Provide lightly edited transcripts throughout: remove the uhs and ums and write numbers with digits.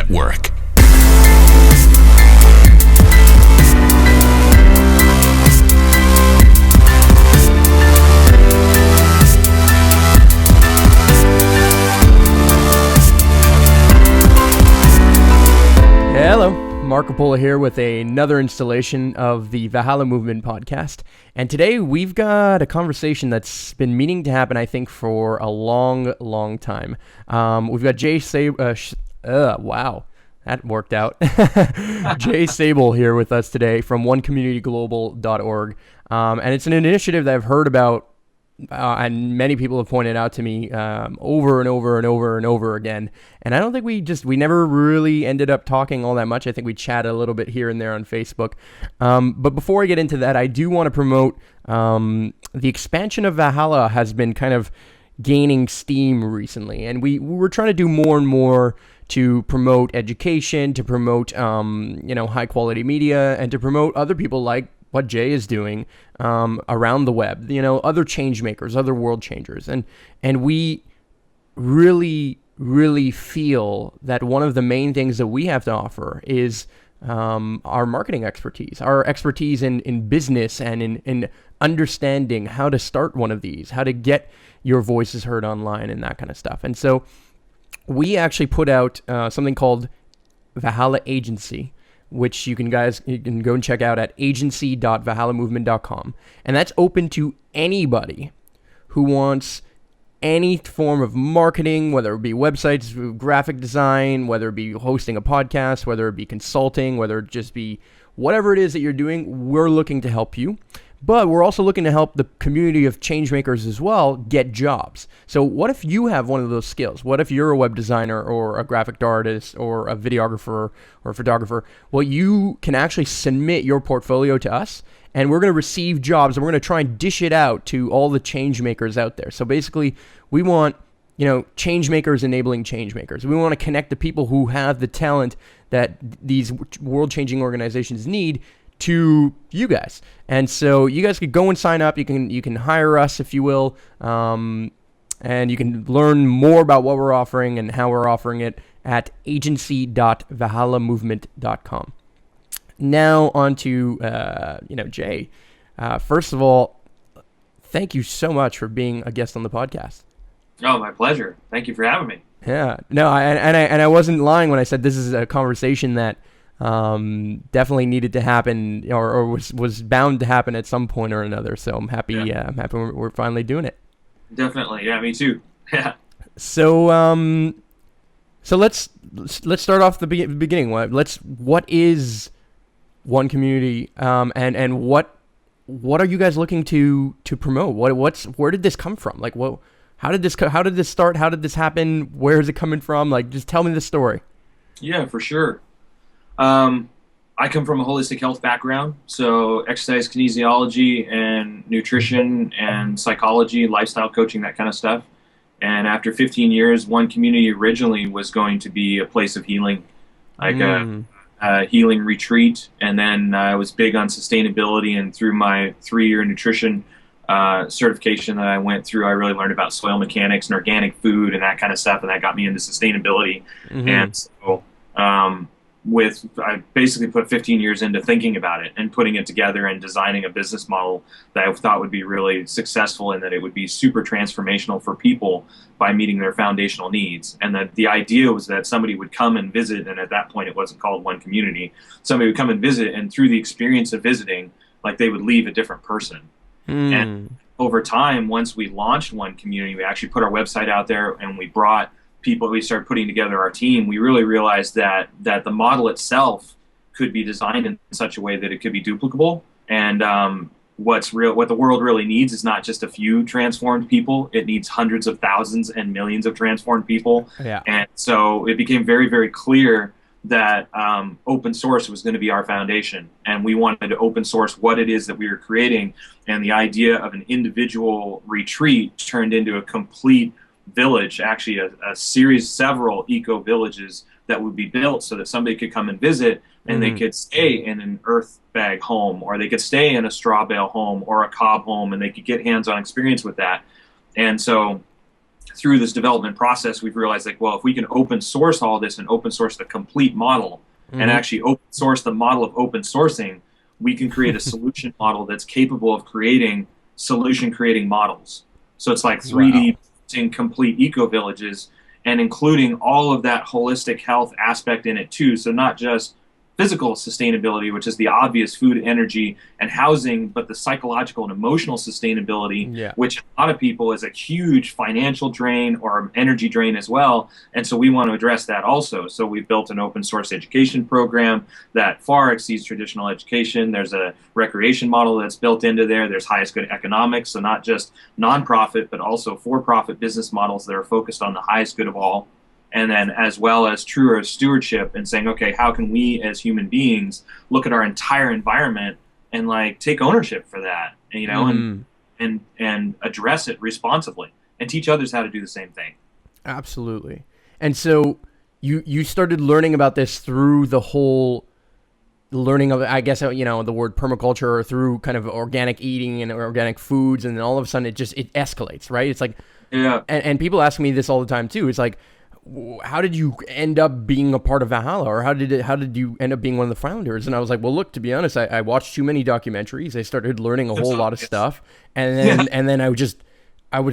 Network. Hello, Marc here with another installation of the Valhalla Movement podcast. And today we've got a conversation that's been meaning to happen, I think, for a long, long time. We've got Jae Sabol. Wow, that worked out. Jae Sabol here with us today from onecommunityglobal.org. And it's an initiative that I've heard about and many people have pointed out to me over and over and over and over again. And I don't think we never really ended up talking all that much. I think we chatted a little bit here and there on Facebook. But before I get into that, I do want to promote the expansion of Valhalla has been kind of gaining steam recently. And we're trying to do more and more to promote education, to promote high quality media, and to promote other people like what Jae is doing around the web, other change makers, other world changers. And we really, really feel that one of the main things that we have to offer is our marketing expertise, our expertise in business and in understanding how to start one of these, how to get your voices heard online and that kind of stuff. And so we actually put out something called Valhalla Agency, which you can go and check out at agency.valhallamovement.com. And that's open to anybody who wants any form of marketing, whether it be websites, graphic design, whether it be hosting a podcast, whether it be consulting, whether it just be whatever it is that you're doing. We're looking to help you. But we're also looking to help the community of changemakers as well get jobs. So what if you have one of those skills? What if you're a web designer or a graphic artist or a videographer or a photographer? Well, you can actually submit your portfolio to us, and we're going to receive jobs, and we're going to try and dish it out to all the changemakers out there. So basically, we want changemakers enabling changemakers. We want to connect the people who have the talent that these world-changing organizations need to you guys. And so you guys could go and sign up. You can hire us, if you will, and you can learn more about what we're offering and how we're offering it at agency.valhallamovement.com. Now on to Jae. First of all, thank you so much for being a guest on the podcast. Oh, my pleasure. Thank you for having me. Yeah. No, I wasn't lying when I said this is a conversation that definitely needed to happen or was bound to happen at some point or another. So I'm happy. Yeah. I'm happy we're finally doing it. Definitely. Yeah, me too. Yeah. So let's start off the beginning. What is One Community, and what are you guys looking to promote? Where did this come from? Like, how did this start? How did this happen? Where is it coming from? Like, just tell me the story. Yeah, for sure. I come from a holistic health background, so exercise kinesiology and nutrition and psychology, lifestyle coaching, that kind of stuff. And after 15 years, One Community originally was going to be a place of healing, like a healing retreat. And then I was big on sustainability, and through my 3-year nutrition certification that I went through, I really learned about soil mechanics and organic food and that kind of stuff, and that got me into sustainability. And so I basically put 15 years into thinking about it and putting it together and designing a business model that I thought would be really successful, and that it would be super transformational for people by meeting their foundational needs. And that the idea was that somebody would come and visit, and at that point it wasn't called One Community. Somebody would come and visit, and through the experience of visiting, like, they would leave a different person. And over time, once we launched One Community, we actually put our website out there, and we brought people, we started putting together our team. We really realized that the model itself could be designed in such a way that it could be duplicable. And what the world really needs is not just a few transformed people. It needs hundreds of thousands and millions of transformed people. Yeah. And so it became very, very clear that open source was going to be our foundation. And we wanted to open source what it is that we were creating. And the idea of an individual retreat turned into a complete village, actually several eco villages that would be built so that somebody could come and visit, and they could stay in an earth bag home, or they could stay in a straw bale home or a cob home, and they could get hands-on experience with that. And so through this development process, we've realized like, well, if we can open source all this and open source the complete model and actually open source the model of open sourcing, we can create a solution model that's capable of creating solution creating models. So it's like 3D in complete eco villages and including all of that holistic health aspect in it too. So not just physical sustainability, which is the obvious food, energy, and housing, but the psychological and emotional sustainability, which a lot of people is a huge financial drain or energy drain as well. And so we want to address that also. So we've built an open source education program that far exceeds traditional education. There's a recreation model that's built into there. There's highest good economics, so not just nonprofit, but also for-profit business models that are focused on the highest good of all. And then as well as true stewardship and saying, okay, how can we as human beings look at our entire environment and like take ownership for that, you know, and address it responsibly and teach others how to do the same thing. Absolutely. And so you started learning about this through the whole learning of, I guess, you know, the word permaculture, or through kind of organic eating and organic foods. And then all of a sudden it escalates, right? It's like, and people ask me this all the time too. It's like, how did you end up being a part of Valhalla, or how did you end up being one of the founders? And I was like, well, look, to be honest, I watched too many documentaries. I started learning a whole lot of stuff, and then I was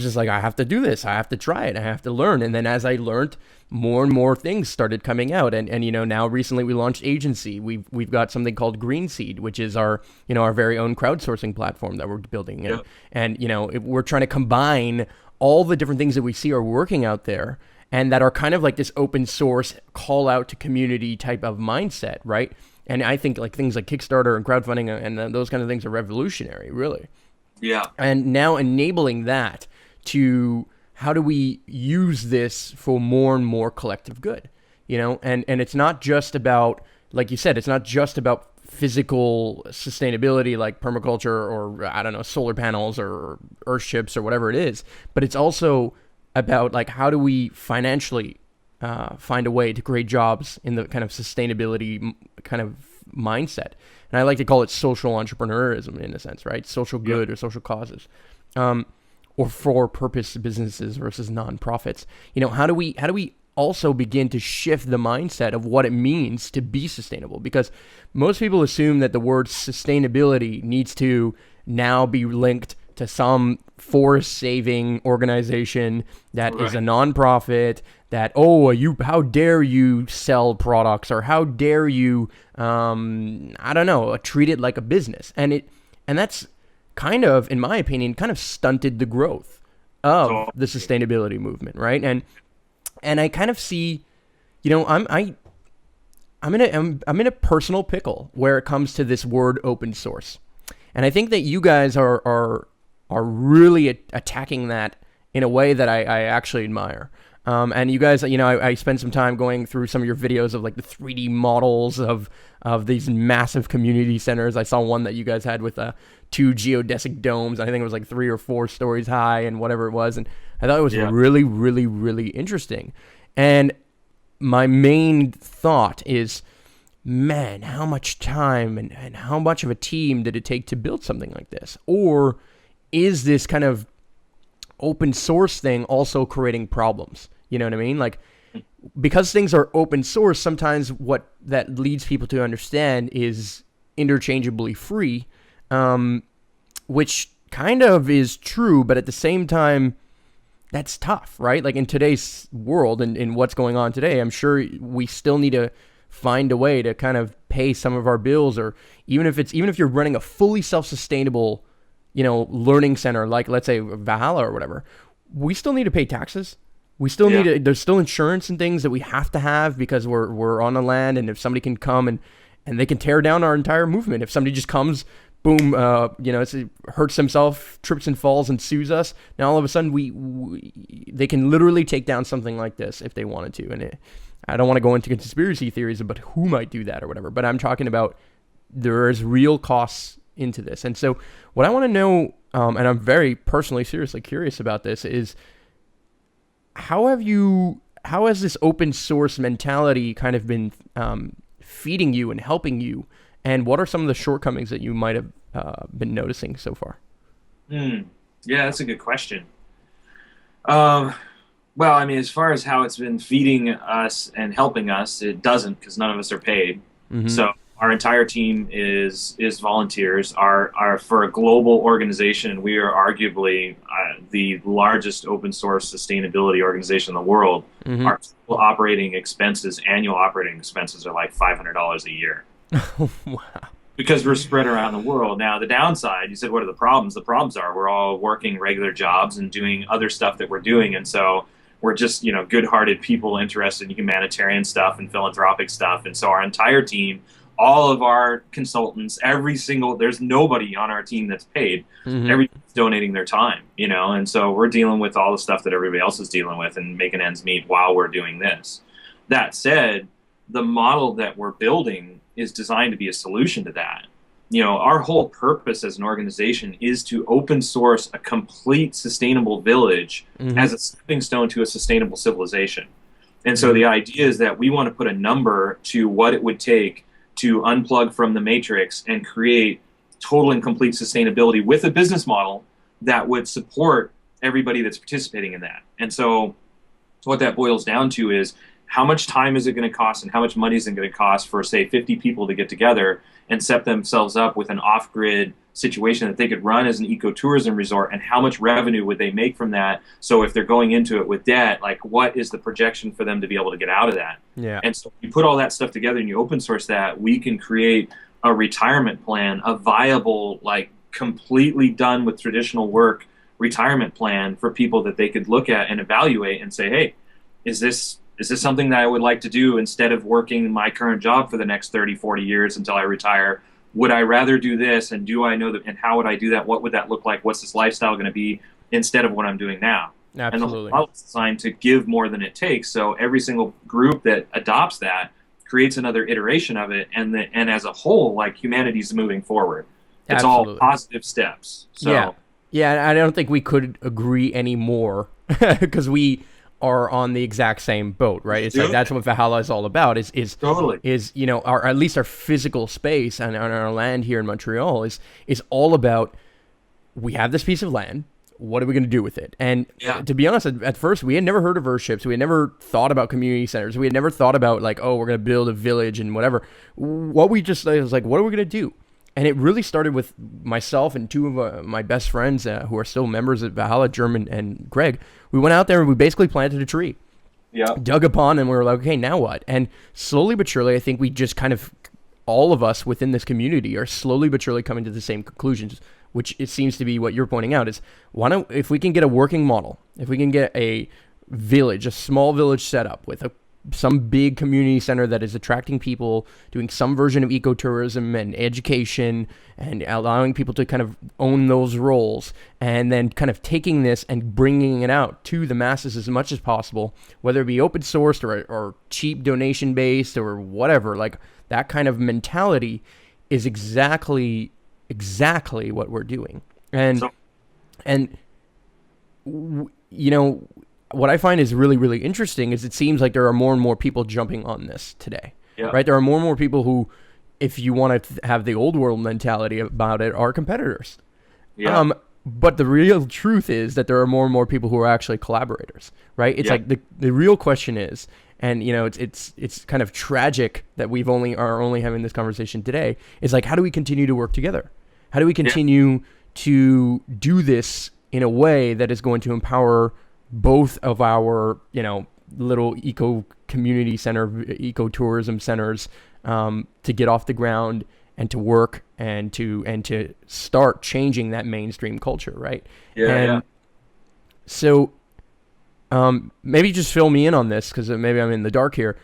just like, I have to do this. I have to try it. I have to learn. And then as I learned, more and more things started coming out. And you know, now recently we launched Agency. We've got something called Green Seed, which is our very own crowdsourcing platform that we're building. And you know, we're trying to combine all the different things that we see are working out there, and that are kind of like this open source call out to community type of mindset, right? And I think like things like Kickstarter and crowdfunding and those kind of things are revolutionary, really. Yeah. And now enabling that to how do we use this for more and more collective good, you know? And it's not just about, like you said, it's not just about physical sustainability like permaculture or, I don't know, solar panels or earthships or whatever it is, but it's also about like how do we financially find a way to create jobs in the kind of sustainability kind of mindset. And I like to call it social entrepreneurism in a sense, right? Social good or social causes, or for purpose businesses versus nonprofits. You know, how do we also begin to shift the mindset of what it means to be sustainable? Because most people assume that the word sustainability needs to now be linked to some forest saving organization that is a nonprofit, that, how dare you sell products, or how dare you, I don't know, treat it like a business. And that's kind of, in my opinion, kind of stunted the growth of the sustainability movement, right? And I kind of see, you know, I'm in a personal pickle where it comes to this word open source. And I think that you guys are really attacking that in a way that I actually admire. And you guys, you know, I spent some time going through some of your videos of like the 3D models of these massive community centers. I saw one that you guys had with 2 geodesic domes. I think it was like 3 or 4 stories high and whatever it was. And I thought it was really, really, really interesting. And my main thought is, man, how much time and how much of a team did it take to build something like this? Or is this kind of open source thing also creating problems? You know what I mean? Like, because things are open source, sometimes what that leads people to understand is interchangeably free, which kind of is true, but at the same time, that's tough, right? Like in today's world and in what's going on today, I'm sure we still need to find a way to kind of pay some of our bills, or even if you're running a fully self-sustainable, you know, learning center, like let's say Valhalla or whatever, we still need to pay taxes. We still need to, there's still insurance and things that we have to have because we're on the land, and if somebody can come and they can tear down our entire movement. If somebody just comes, boom, you know, hurts himself, trips and falls and sues us, now all of a sudden they can literally take down something like this if they wanted to. And I don't want to go into conspiracy theories about who might do that or whatever, but I'm talking about there is real costs into this. And so what I want to know, and I'm very personally, seriously curious about this, is how has this open source mentality kind of been feeding you and helping you? And what are some of the shortcomings that you might have been noticing so far? Yeah, that's a good question. Well, I mean, as far as how it's been feeding us and helping us, it doesn't because none of us are paid. Mm-hmm. So our entire team is volunteers. Our for a global organization, we are arguably the largest open source sustainability organization in the world. Mm-hmm. Our total operating expenses, annual operating expenses, are like $500 a year Wow. because we're spread around the world. Now, the downside, you said, what are the problems? The problems are we're all working regular jobs and doing other stuff that we're doing. And so we're just, good-hearted people interested in humanitarian stuff and philanthropic stuff. And so our entire team, all of our consultants, there's nobody on our team that's paid. Mm-hmm. Everybody's donating their time. And so we're dealing with all the stuff that everybody else is dealing with and making ends meet while we're doing this. That said, the model that we're building is designed to be a solution to that. Our whole purpose as an organization is to open source a complete sustainable village Mm-hmm. as a stepping stone to a sustainable civilization. And so Mm-hmm. the idea is that we want to put a number to what it would take to unplug from the matrix and create total and complete sustainability with a business model that would support everybody that's participating in that. And so what that boils down to is how much time is it going to cost and how much money is it going to cost for, say, 50 people to get together and set themselves up with an off-grid situation that they could run as an ecotourism resort, and how much revenue would they make from that? So if they're going into it with debt, like what is the projection for them to be able to get out of that? Yeah. And so you put all that stuff together and you open source that, we can create a retirement plan, a viable, like completely done with traditional work retirement plan for people that they could look at and evaluate and say, hey, is this something that I would like to do instead of working my current job for the next 30, 40 years until I retire? Would I rather do this? And do I know that? And how would I do that? What would that look like? What's this lifestyle going to be instead of what I'm doing now? And the whole Absolutely. model is designed to give more than it takes. So every single group that adopts that creates another iteration of it. And as a whole, like, humanity's moving forward. It's all Absolutely. positive steps. Yeah. So Yeah, and I don't think we could agree any more because we are on the exact same boat, right? It's like yeah, that's what Valhalla is all about. totally. Is our, at least our physical space and our land here in Montreal is all about, we have this piece of land. What are we going to do with it? And Yeah. to be honest, at first we had never heard of Earthships. We had never thought about community centers. We had never thought about like, oh, we're going to build a village and whatever. What we just was like, what are we going to do? And it really started with myself and two of my best friends who are still members of Valhalla, German and Greg. We went out there and we basically planted a tree, Yeah. dug a pond, and we were like, okay, now what? And slowly but surely, I think we just kind of, all of us within this community are slowly but surely coming to the same conclusions, which it seems to be what you're pointing out is, why don't, if we can get a working model, if we can get a village, a small village set up with some big community center that is attracting people, doing some version of ecotourism and education, and allowing people to kind of own those roles, and then kind of taking this and bringing it out to the masses as much as possible, whether it be open sourced or cheap donation based or whatever. Like, that kind of mentality is exactly what we're doing. And So, and you know, what I find is really, really interesting is it seems like there are more and more people jumping on this today, yeah. right? There are more and more people who, if you want to have the old world mentality about it, are competitors. Yeah. But the real truth is that there are more and more people who are actually collaborators, right? It's Yeah. like the real question is, and it's kind of tragic that are only having this conversation today, is like, how do we continue to work together? How do we continue to do this in a way that is going to empower both of our, little eco community center, ecotourism centers, to get off the ground and to work and to start changing that mainstream culture, right? Yeah. And Yeah. so, maybe just fill me in on this because maybe I'm in the dark here.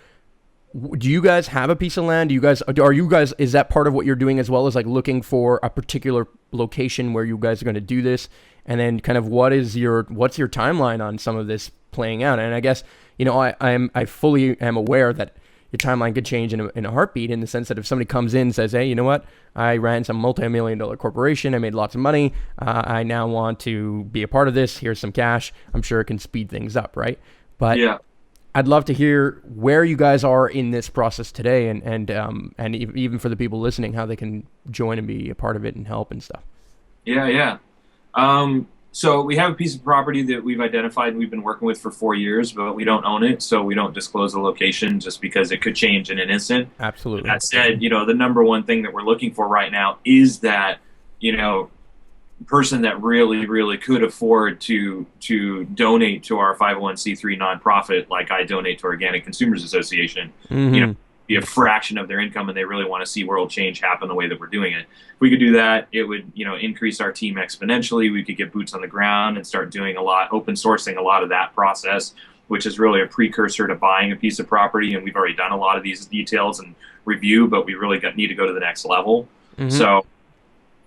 Do you guys have a piece of land? Is that part of what you're doing as well, as like looking for a particular location where you guys are going to do this? And then kind of what's your timeline on some of this playing out? And I guess, I fully am aware that your timeline could change in a heartbeat, in the sense that if somebody comes in and says, hey, you know what? I ran some multi-million-dollar corporation. I made lots of money. I now want to be a part of this. Here's some cash. I'm sure it can speed things up, right? But Yeah. I'd love to hear where you guys are in this process today, and even for the people listening, how they can join and be a part of it and help and stuff. Yeah. Yeah. Um, So we have a piece of property that we've identified and we've been working with for 4 years, but we don't own it, so we don't disclose the location just because it could change in an instant. Absolutely. That said, the number one thing that we're looking for right now is that, you know, person that really, really could afford to donate to our 501c3 nonprofit, like I donate to Organic Consumers Association, be a fraction of their income, and they really want to see world change happen the way that we're doing it. If we could do that, it would, increase our team exponentially. We could get boots on the ground and start doing open sourcing a lot of that process, which is really a precursor to buying a piece of property. And we've already done a lot of these details and review, but we really need to go to the next level. So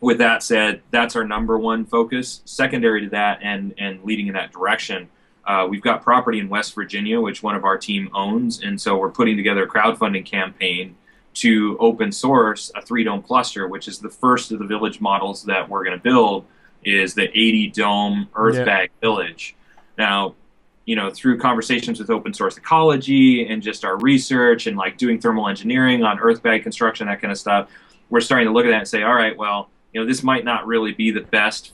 with that said, that's our number one focus. Secondary to that and leading in that direction, we've got property in West Virginia, which one of our team owns. And so we're putting together a crowdfunding campaign to open source a 3-dome cluster, which is the first of the village models that we're going to build, is the 80-dome earth bag village. Now, through conversations with open source ecology and just our research and like doing thermal engineering on earth bag construction, that kind of stuff, we're starting to look at that and say, all right, well, this might not really be the best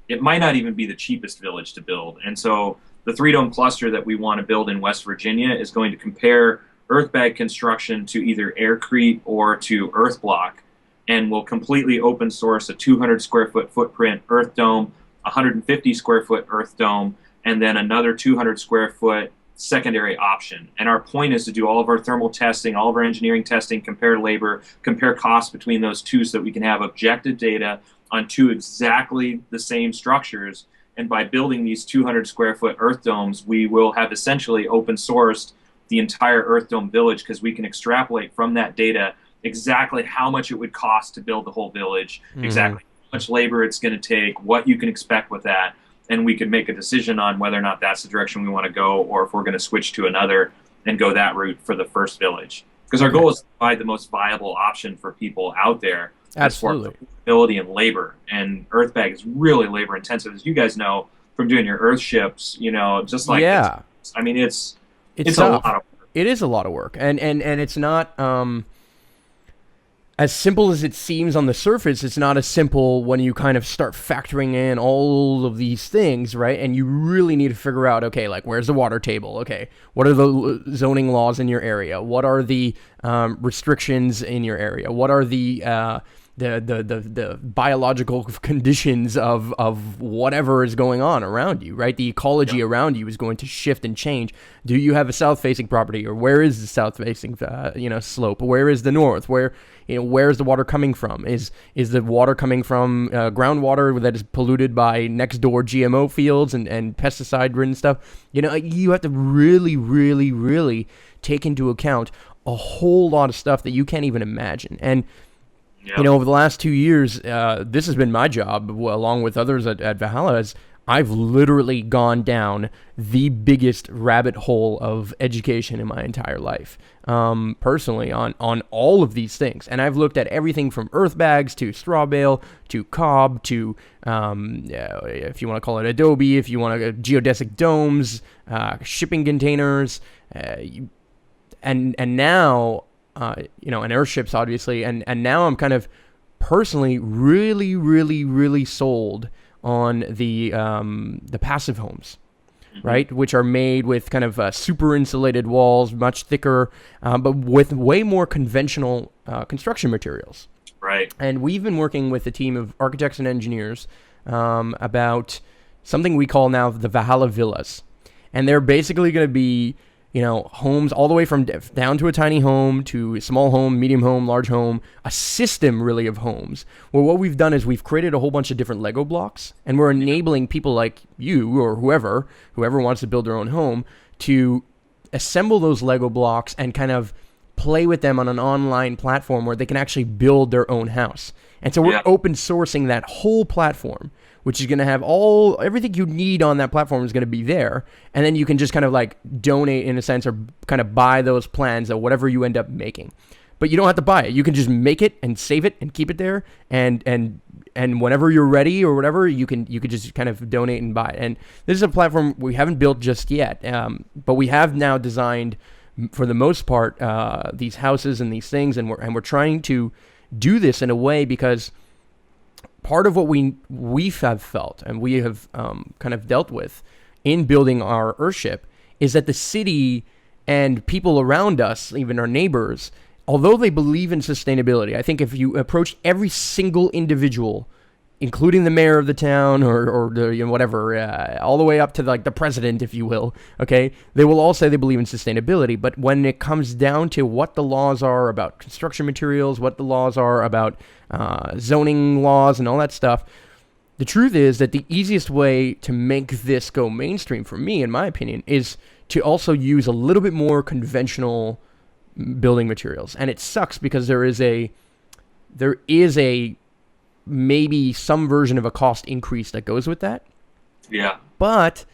it might not even be the cheapest village to build. And so the 3-dome cluster that we want to build in West Virginia is going to compare earth bag construction to either aircrete or to earth block, and will completely open source a 200 square foot footprint earth dome, 150 square foot earth dome, and then another 200 square foot secondary option. And our point is to do all of our thermal testing, all of our engineering testing, compare labor, compare costs between those two so that we can have objective data on two exactly the same structures. And by building these 200 square foot earth domes, we will have essentially open sourced the entire earth dome village, because we can extrapolate from that data exactly how much it would cost to build the whole village, exactly how much labor it's going to take, what you can expect with that. And we can make a decision on whether or not that's the direction we want to go, or if we're going to switch to another and go that route for the first village. Because our goal is to provide the most viable option for people out there. Absolutely. As far as ability and labor. And earth bag is really labor intensive, as you guys know from doing your earth ships. Just like it's a lot of work. It is a lot of work, and it's not as simple as it seems on the surface. It's not as simple when you kind of start factoring in all of these things, right? And you really need to figure out, okay, like, where's the water table? Okay, what are the zoning laws in your area? What are the restrictions in your area? What are the biological conditions of whatever is going on around you, right? The ecology around you is going to shift and change. Do you have a south-facing property, or where is the south-facing, slope? Where is the north? Where is the water coming from? Is the water coming from groundwater that is polluted by next door GMO fields and pesticide-ridden stuff? You have to really, really, really take into account a whole lot of stuff that you can't even imagine. And over the last 2 years, this has been my job, along with others at Valhalla, is I've literally gone down the biggest rabbit hole of education in my entire life, personally, on all of these things. And I've looked at everything from earth bags to straw bale to cob to, if you want to call it adobe, if you want to geodesic domes, shipping containers, and now... and airships, obviously, and now I'm kind of personally really, really, really sold on the passive homes, right? Which are made with kind of super insulated walls, much thicker, but with way more conventional construction materials. Right. And we've been working with a team of architects and engineers about something we call now the Valhalla Villas, and they're basically going to be homes all the way from down to a tiny home to a small home, medium home, large home, a system really of homes. Well, what we've done is we've created a whole bunch of different Lego blocks, and we're enabling people like you or whoever wants to build their own home to assemble those Lego blocks and kind of play with them on an online platform where they can actually build their own house. And so we're open sourcing that whole platform, which is going to have everything you need on that platform is going to be there. And then you can just kind of like donate in a sense, or kind of buy those plans of whatever you end up making. But you don't have to buy it. You can just make it and save it and keep it there. And whenever you're ready or whatever, you could just kind of donate and buy it. And this is a platform we haven't built just yet. But we have now designed, for the most part, these houses and these things. And we're trying to do this in a way, because part of what we have felt and we have kind of dealt with in building our Earthship is that the city and people around us, even our neighbors, although they believe in sustainability, I think if you approach every single individual, including the mayor of the town or the, whatever, all the way up to like the president, if you will, okay, they will all say they believe in sustainability. But when it comes down to what the laws are about construction materials, what the laws are about zoning laws and all that stuff, the truth is that the easiest way to make this go mainstream for me, in my opinion, is to also use a little bit more conventional building materials. And it sucks because there is a maybe some version of a cost increase that goes with that. Yeah. But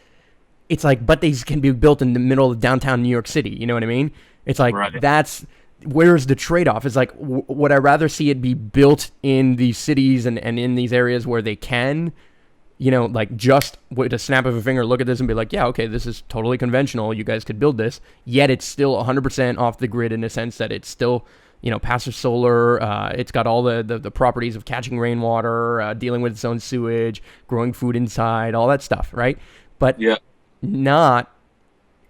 it's like, but these can be built in the middle of downtown New York City. You know what I mean? It's like, that's, where's the trade-off? It's like, would I rather see it be built in these cities and in these areas where they can, like just with a snap of a finger, look at this and be like, yeah, okay, this is totally conventional. You guys could build this. Yet it's still 100% off the grid in the sense that it's still, passive solar. It's got all the properties of catching rainwater, dealing with its own sewage, growing food inside, all that stuff, right? But not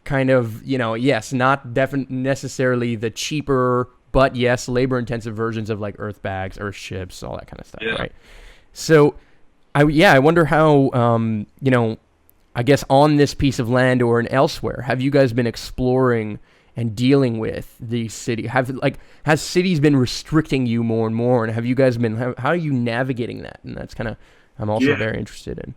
kind of, yes, not necessarily the cheaper, but yes, labor-intensive versions of like earth bags, earth ships, all that kind of stuff, right? So, I wonder how, I guess on this piece of land or elsewhere, have you guys been exploring and dealing with the city? Has cities been restricting you more and more? And have you guys been, how are you navigating that? And that's kind of, I'm also very interested in.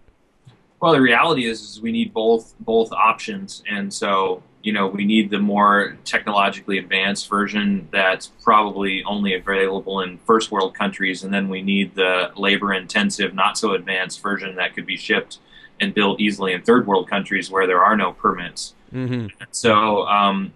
Well, the reality is we need both options. And so, we need the more technologically advanced version that's probably only available in first world countries. And then we need the labor intensive, not so advanced version that could be shipped and built easily in third world countries where there are no permits. Mm-hmm. So,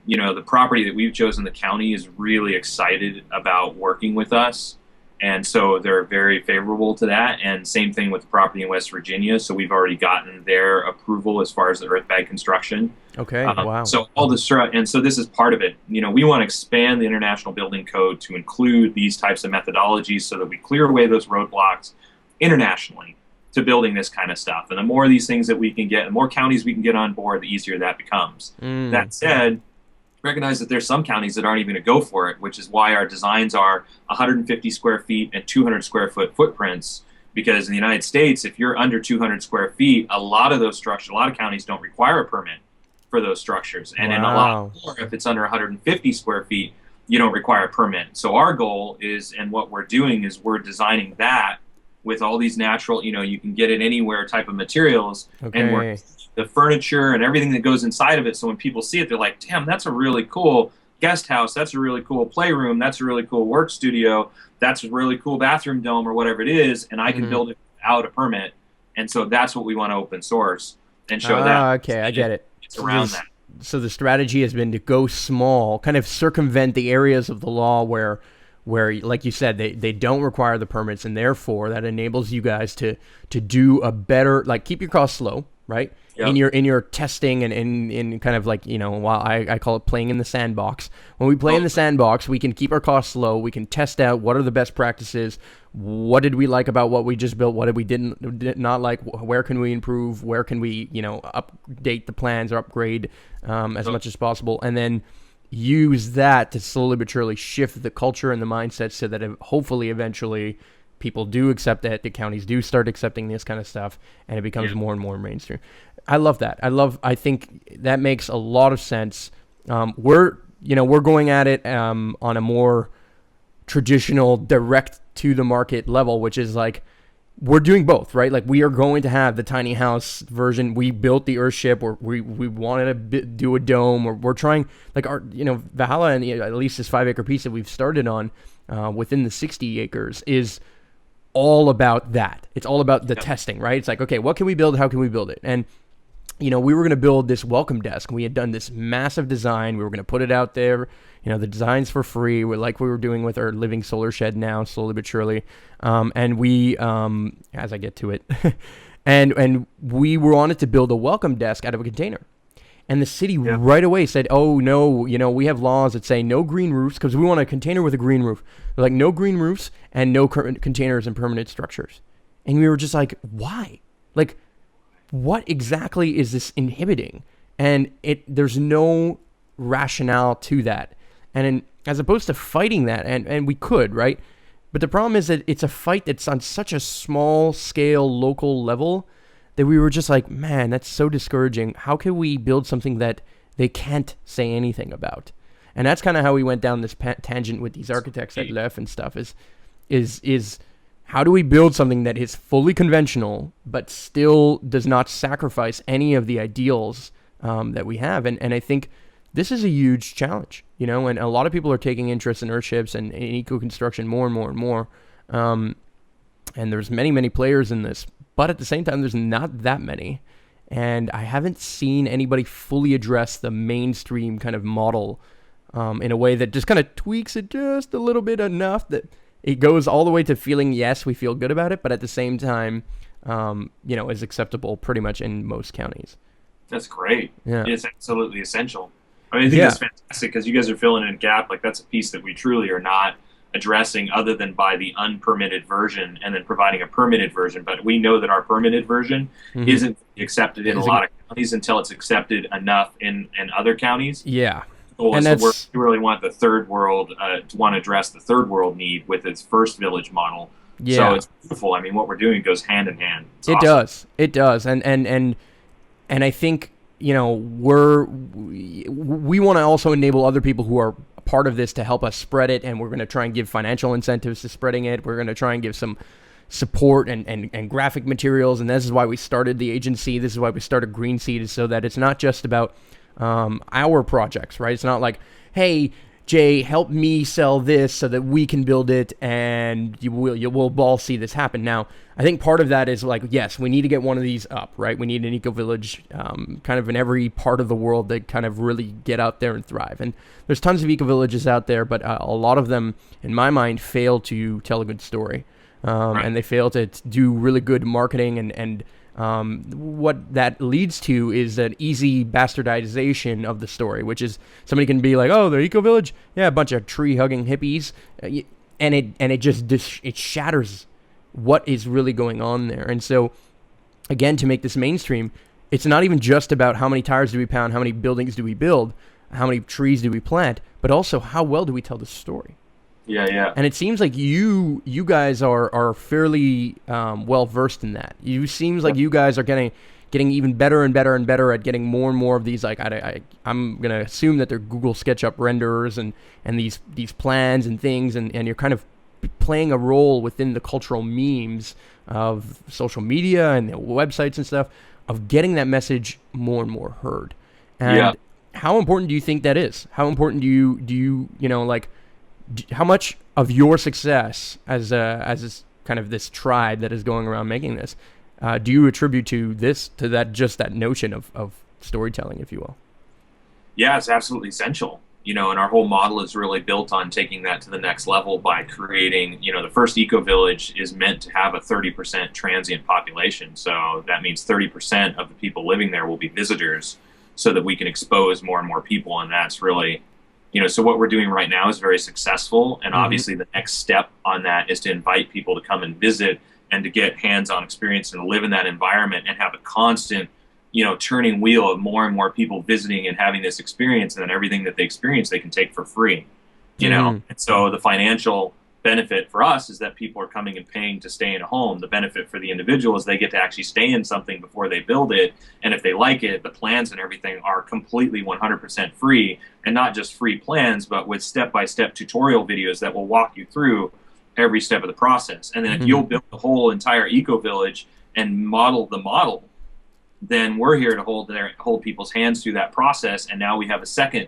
the property that we've chosen, the county is really excited about working with us. And so they're very favorable to that. And same thing with the property in West Virginia. So we've already gotten their approval as far as the earth bag construction. Okay, wow. So and so this is part of it. We want to expand the International Building Code to include these types of methodologies so that we clear away those roadblocks internationally to building this kind of stuff. And the more of these things that we can get, the more counties we can get on board, the easier that becomes. That said, recognize that there's some counties that aren't even going to go for it, which is why our designs are 150 square feet and 200 square foot footprints. Because in the United States, if you're under 200 square feet, a lot of counties don't require a permit for those structures. And in a lot more, if it's under 150 square feet, you don't require a permit. So our goal is, and what we're doing is we're designing that with all these natural, you can get it anywhere type of materials. And we're the furniture and everything that goes inside of it. So when people see it, they're like, damn, that's a really cool guest house. That's a really cool playroom. That's a really cool work studio. That's a really cool bathroom dome or whatever it is. And I can build it without a permit. And so that's what we want to open source and show that. Okay, I get it. It's around that. So the strategy has been to go small, kind of circumvent the areas of the law where like you said, they don't require the permits, and therefore that enables you guys to do a better, like keep your costs low, right? Yep. In your testing and in kind of like, while I call it playing in the sandbox. When we play in the sandbox, we can keep our costs low. We can test out what are the best practices. What did we like about what we just built? What did we did not like? Where can we improve? Where can we, update the plans or upgrade as much as possible? And then use that to slowly but surely shift the culture and the mindset so that hopefully eventually people do accept it, the counties do start accepting this kind of stuff, and it becomes more and more mainstream. I love that. I think that makes a lot of sense. We're going at it on a more traditional, direct to the market level, which is like, we're doing both, right? Like we are going to have the tiny house version. We built the Earthship, or we wanted to do a dome, or we're trying, like our, Valhalla, and at least this 5 acre piece that we've started on within the 60 acres is all about that. It's all about the testing, right? It's like, okay, what can we build? How can we build it? And we were going to build this welcome desk. We had done this massive design. We were going to put it out there. The design's for free. We were doing with our living solar shed now, slowly but surely. And we, as I get to it, and we wanted to build a welcome desk out of a container. And the city right away said, oh, no, we have laws that say no green roofs, because we want a container with a green roof. They're like, no green roofs and no containers and permanent structures. And we were just like, why? Like, what exactly is this inhibiting? And there's no rationale to that. And as opposed to fighting that, and we could, right? But the problem is that it's a fight that's on such a small scale, local level, that we were just like, man, that's so discouraging. How can we build something that they can't say anything about? And that's kind of how we went down this tangent with these architects that left and stuff, is how do we build something that is fully conventional but still does not sacrifice any of the ideals that we have? And I think this is a huge challenge, you know, and a lot of people are taking interest in earthships and eco-construction more and more and more. And there's many, many players in this, but at the same time, there's not that many. And I haven't seen anybody fully address the mainstream kind of model in a way that just kind of tweaks it just a little bit enough that it goes all the way to feeling, yes, we feel good about it, but at the same time, you know, is acceptable pretty much in most counties. That's great. Yeah. It's absolutely essential. I mean, I think that's fantastic because you guys are filling in a gap. Like, that's a piece that we truly are not addressing other than by the unpermitted version and then providing a permitted version. But we know that our permitted version isn't accepted in a lot of counties until it's accepted enough in other counties. Yeah. And we really want the third world to want to address the third world need with its first village model. Yeah. So it's beautiful. I mean, what we're doing goes hand in hand. It does. And I think, you know, we want to also enable other people who are part of this to help us spread it, and we're going to try and give financial incentives to spreading it. We're going to try and give some support and graphic materials, and this is why we started the agency. This is why we started Green Seed, is so that it's not just about our projects, right? It's not like, hey, Jay, help me sell this so that we can build it, and we'll all see this happen. Now, I think part of that is like, yes, we need to get one of these up, right? We need an eco-village kind of in every part of the world that kind of really get out there and thrive. And there's tons of eco-villages out there, but a lot of them, in my mind, fail to tell a good story. And they fail to do really good marketing, and what that leads to is an easy bastardization of the story, which is somebody can be like, oh, the eco-village? Yeah, a bunch of tree-hugging hippies. And it just it shatters what is really going on there. And so, again, to make this mainstream, it's not even just about how many tires do we pound, how many buildings do we build, how many trees do we plant, but also how well do we tell the story. Yeah. And it seems like you guys are fairly well versed in that. You seems like you guys are getting even better and better and better at getting more and more of these. Like I'm gonna assume that they're Google SketchUp renderers and these plans and things, and you're kind of playing a role within the cultural memes of social media and the websites and stuff of getting that message more and more heard. And how important do you think that is? How important do you know, like, how much of your success as kind of this tribe that is going around making this, do you attribute to that notion of storytelling, if you will? Yeah, it's absolutely essential. You know, and our whole model is really built on taking that to the next level by creating, you know, the first eco-village is meant to have a 30% transient population. So that means 30% of the people living there will be visitors so that we can expose more and more people. And that's really, you know, so what we're doing right now is very successful. And obviously the next step on that is to invite people to come and visit and to get hands-on experience and live in that environment and have a constant, you know, turning wheel of more and more people visiting and having this experience, and then everything that they experience they can take for free, you know. And so the financial benefit for us is that people are coming and paying to stay in a home. The benefit for the individual is they get to actually stay in something before they build it, and if they like it, the plans and everything are completely 100% free, and not just free plans, but with step-by-step tutorial videos that will walk you through every step of the process. And then if you'll build the whole entire eco-village and model the model, then we're here to hold people's hands through that process. And now we have a second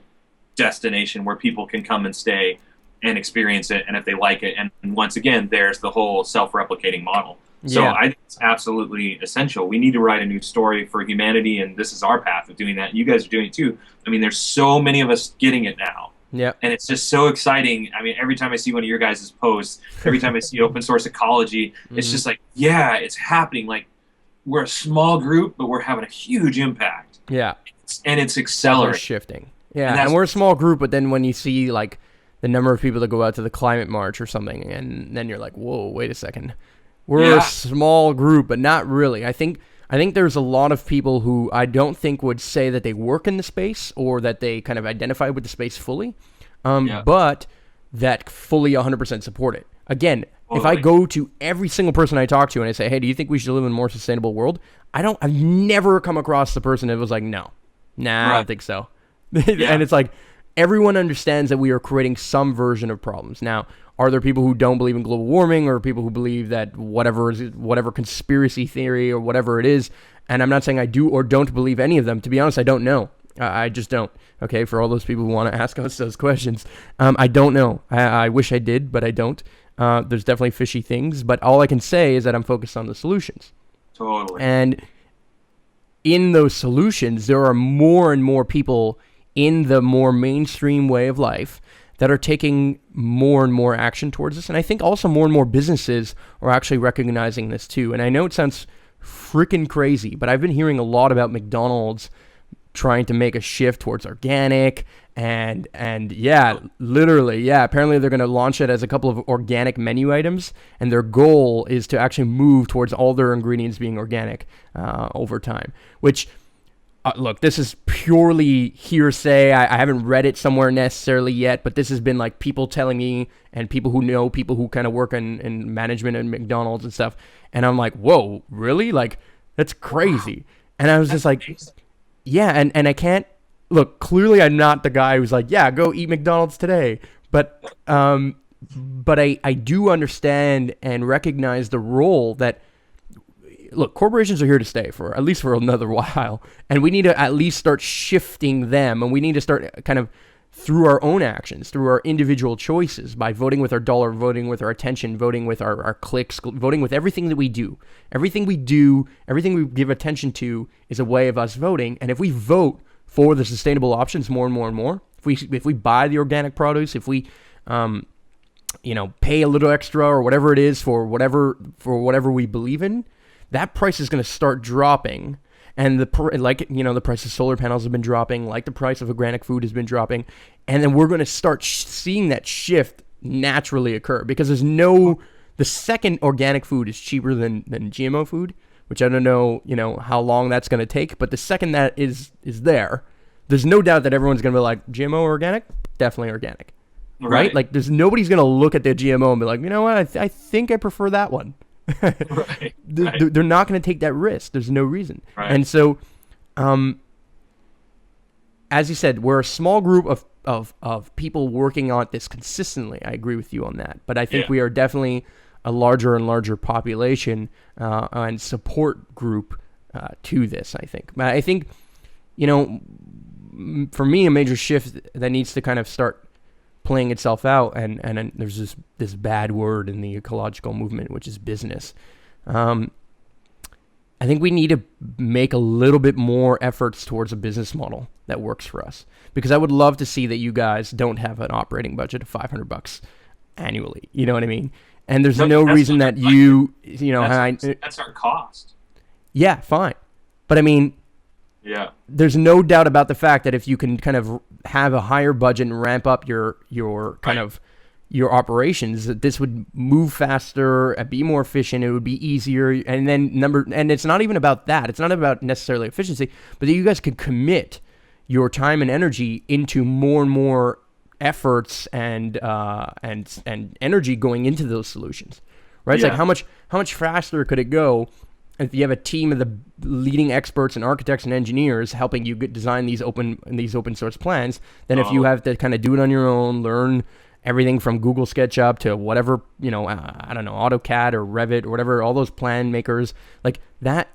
destination where people can come and stay and experience it, and if they like it. And once again, there's the whole self-replicating model. So I think it's absolutely essential. We need to write a new story for humanity, and this is our path of doing that. You guys are doing it too. I mean, there's so many of us getting it now. Yeah. And it's just so exciting. I mean, every time I see one of your guys' posts, every time I see open source ecology, it's just like, yeah, it's happening. Like, we're a small group, but we're having a huge impact. Yeah. And it's accelerating. We're shifting. Yeah. And we're a small group, but then when you see like the number of people that go out to the climate march or something, and then you're like, whoa, wait a second. We're a small group, but not really. I think there's a lot of people who I don't think would say that they work in the space or that they kind of identify with the space fully, but that fully 100% support it. Again, if I go to every single person I talk to and I say, hey, do you think we should live in a more sustainable world? I've never come across the person that was like, no, I don't think so. And it's like, everyone understands that we are creating some version of problems. Now, are there people who don't believe in global warming, or people who believe that whatever conspiracy theory or whatever it is? And I'm not saying I do or don't believe any of them. To be honest, I don't know. I just don't. Okay, for all those people who want to ask us those questions, I don't know. I wish I did, but I don't. There's definitely fishy things, but all I can say is that I'm focused on the solutions. Totally. And in those solutions, there are more and more people in the more mainstream way of life that are taking more and more action towards this. And I think also more and more businesses are actually recognizing this too. And I know it sounds freaking crazy, but I've been hearing a lot about McDonald's trying to make a shift towards organic and literally, apparently they're going to launch it as a couple of organic menu items, and their goal is to actually move towards all their ingredients being organic over time, which look, this is purely hearsay. I haven't read it somewhere necessarily yet, but this has been like people telling me, and people who know people who kind of work in management and McDonald's and stuff. And I'm like, whoa, really? Like, that's crazy. And I was just like, yeah, and I can't, look, clearly I'm not the guy who's like, yeah, go eat McDonald's today. But I do understand and recognize the role that, look, corporations are here to stay for at least for another while, and we need to at least start shifting them, and we need to start kind of through our own actions, through our individual choices, by voting with our dollar, voting with our attention, voting with our clicks, voting with everything that we do. Everything we do, everything we give attention to is a way of us voting, and if we vote for the sustainable options more and more and more, if we buy the organic produce, if we pay a little extra or whatever it is for whatever we believe in, that price is going to start dropping, and the price of solar panels have been dropping, like the price of organic food has been dropping, and then we're going to start seeing that shift naturally occur, because the second organic food is cheaper than GMO food, which I don't know, how long that's going to take, but the second that is there's no doubt that everyone's going to be like, GMO or organic? Definitely organic, right? Like, nobody's going to look at the GMO and be like, you know what, I think I prefer that one. Right. They're not going to take that risk. There's no reason. Right. And so, as you said, we're a small group of people working on this consistently. I agree with you on that. But I think we are definitely a larger and larger population and support group to this, I think. I think, for me, a major shift that needs to kind of start playing itself out, and there's this bad word in the ecological movement, which is business. I think we need to make a little bit more efforts towards a business model that works for us, because I would love to see that you guys don't have an operating budget of $500 annually. You know what I mean? And there's no reason that that's our cost. Yeah, fine. But I mean, there's no doubt about the fact that if you can kind of have a higher budget and ramp up your kind of your operations, that this would move faster and be more efficient. It would be easier. And then it's not even about that. It's not about necessarily efficiency, but that you guys could commit your time and energy into more and more efforts and energy going into those solutions, right? It's like how much faster could it go if you have a team of the leading experts and architects and engineers helping you design these open source plans, than if you have to kind of do it on your own, learn everything from Google SketchUp to whatever, I don't know, AutoCAD or Revit or whatever, all those plan makers. Like, that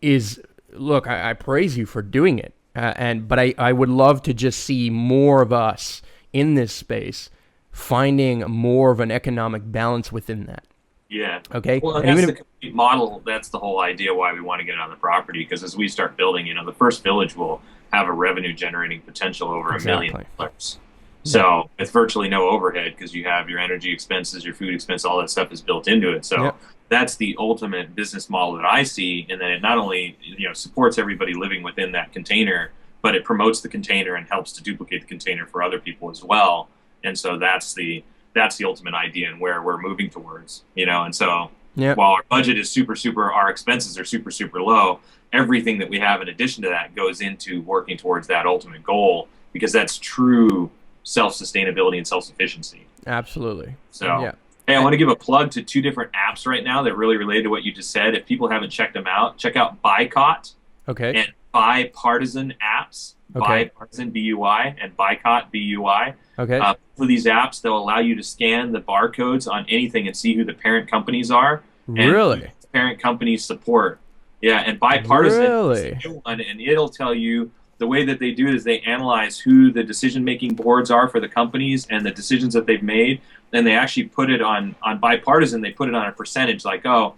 is, look, I praise you for doing it. But I would love to just see more of us in this space finding more of an economic balance within that. Yeah. Okay. Well, and that's the complete model. That's the whole idea why we want to get on the property, because as we start building, the first village will have a revenue generating potential over $1 million. So with virtually no overhead, because you have your energy expenses, your food expense, all that stuff is built into it. So that's the ultimate business model that I see, and then it not only supports everybody living within that container, but it promotes the container and helps to duplicate the container for other people as well. And so that's the ultimate idea and where we're moving towards, and so Yeah. While our budget is our expenses are super low, everything that we have in addition to that goes into working towards that ultimate goal, because that's true self-sustainability and self-sufficiency. Absolutely. So, Yeah. hey, I want to give a plug to 2 different apps right now that really related to what you just said. If people haven't checked them out, check out Buycott Okay. and Bipartisan apps. Okay. Bipartisan, B-U-I, and Buycott, B-U-I. Okay. For these apps, they'll allow you to scan the barcodes on anything and see who the parent companies are. And Really? who the parent companies support. Yeah, and Bipartisan Really? is a new one, and it'll tell you the way that they do it is they analyze who the decision-making boards are for the companies and the decisions that they've made, and they actually put it on Bipartisan. They put it on a percentage, like, oh,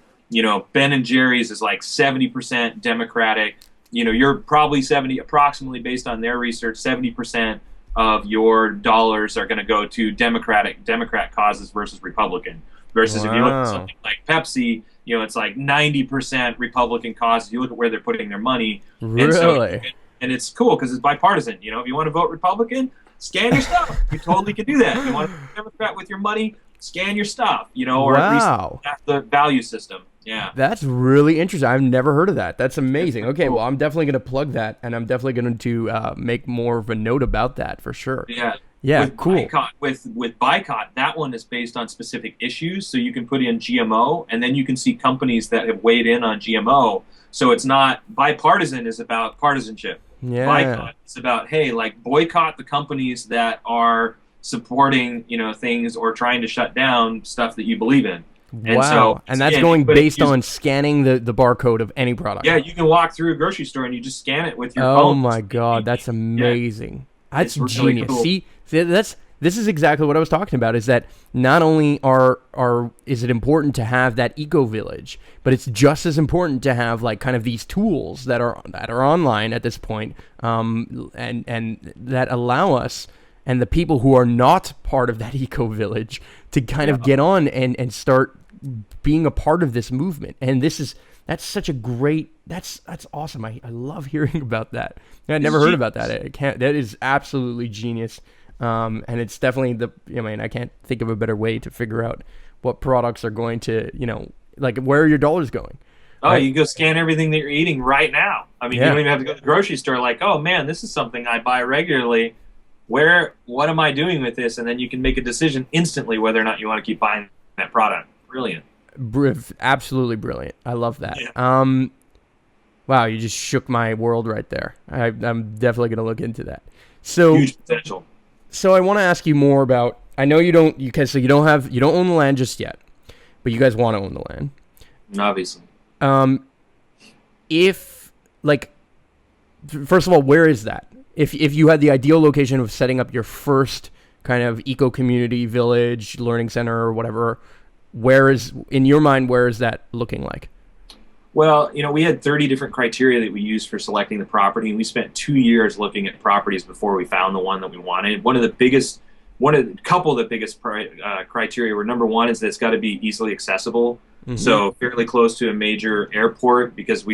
Ben and Jerry's is like 70% Democratic. You're probably approximately based on their research, 70% of your dollars are going to go to Democrat causes versus Republican. Versus if you look at something like Pepsi, it's like 90% Republican causes. You look at where they're putting their money. Really? And it's cool because it's bipartisan. If you want to vote Republican, scan your stuff. You totally can do that. If you want to vote Democrat with your money, scan your stuff. Or at least that's the value system. Yeah. That's really interesting. I've never heard of that. That's amazing. Okay, well, I'm definitely going to plug that, and I'm definitely going to make more of a note about that for sure. Yeah. Yeah, with cool. With Buycott, that one is based on specific issues, so you can put in GMO, and then you can see companies that have weighed in on GMO. So it's not bipartisan is about partisanship. Yeah. Buycott is about, hey, like, boycott the companies that are supporting things or trying to shut down stuff that you believe in. And that's going based on scanning the barcode of any product. Yeah, you can walk through a grocery store and you just scan it with your phone. Oh my God, that's amazing. Yeah. That's genius. Really cool. See, this is exactly what I was talking about, is that not only is it important to have that eco village, but it's just as important to have like kind of these tools that are online at this point, and that allow us and the people who are not part of that eco village to kind of get on and start being a part of this movement. And that's such a great, that's awesome. I love hearing about that. I never heard about that. That is absolutely genius. And it's definitely I can't think of a better way to figure out what products are going to, like where are your dollars going. Oh, right? You go scan everything that you're eating right now. I mean, you don't even have to go to the grocery store like, oh man, this is something I buy regularly. What am I doing with this? And then you can make a decision instantly whether or not you want to keep buying that product. Brilliant. Absolutely brilliant. I love that. Yeah. Wow, you just shook my world right there. I'm definitely going to look into that. So huge potential. So I want to ask you more about, I know you don't own the land just yet, but you guys want to own the land. Obviously. First of all, where is that? If you had the ideal location of setting up your first kind of eco community village, learning center, or whatever, in your mind, where is that looking like? Well, we had 30 different criteria that we used for selecting the property, and we spent 2 years looking at properties before we found the one that we wanted. One of the biggest criteria were, number one, is that it's got to be easily accessible. Mm-hmm. So fairly close to a major airport, because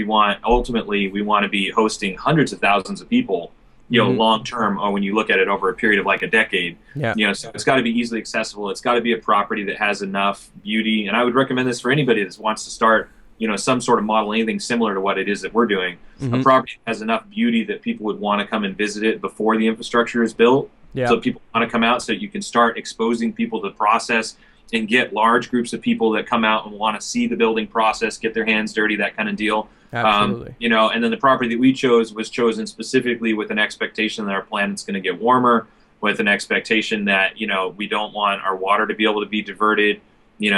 ultimately we want to be hosting hundreds of thousands of people, long term, or when you look at it over a period of like a decade. Yeah. So it's got to be easily accessible. It's got to be a property that has enough beauty. And I would recommend this for anybody that wants to start, some sort of model, anything similar to what it is that we're doing. Mm-hmm. A property that has enough beauty that people would want to come and visit it before the infrastructure is built. Yeah. So people want to come out, so you can start exposing people to the process and get large groups of people that come out and want to see the building process, get their hands dirty, that kind of deal. Absolutely. And then the property that we chose was chosen specifically with an expectation that our planet's going to get warmer, with an expectation that, we don't want our water to be able to be diverted,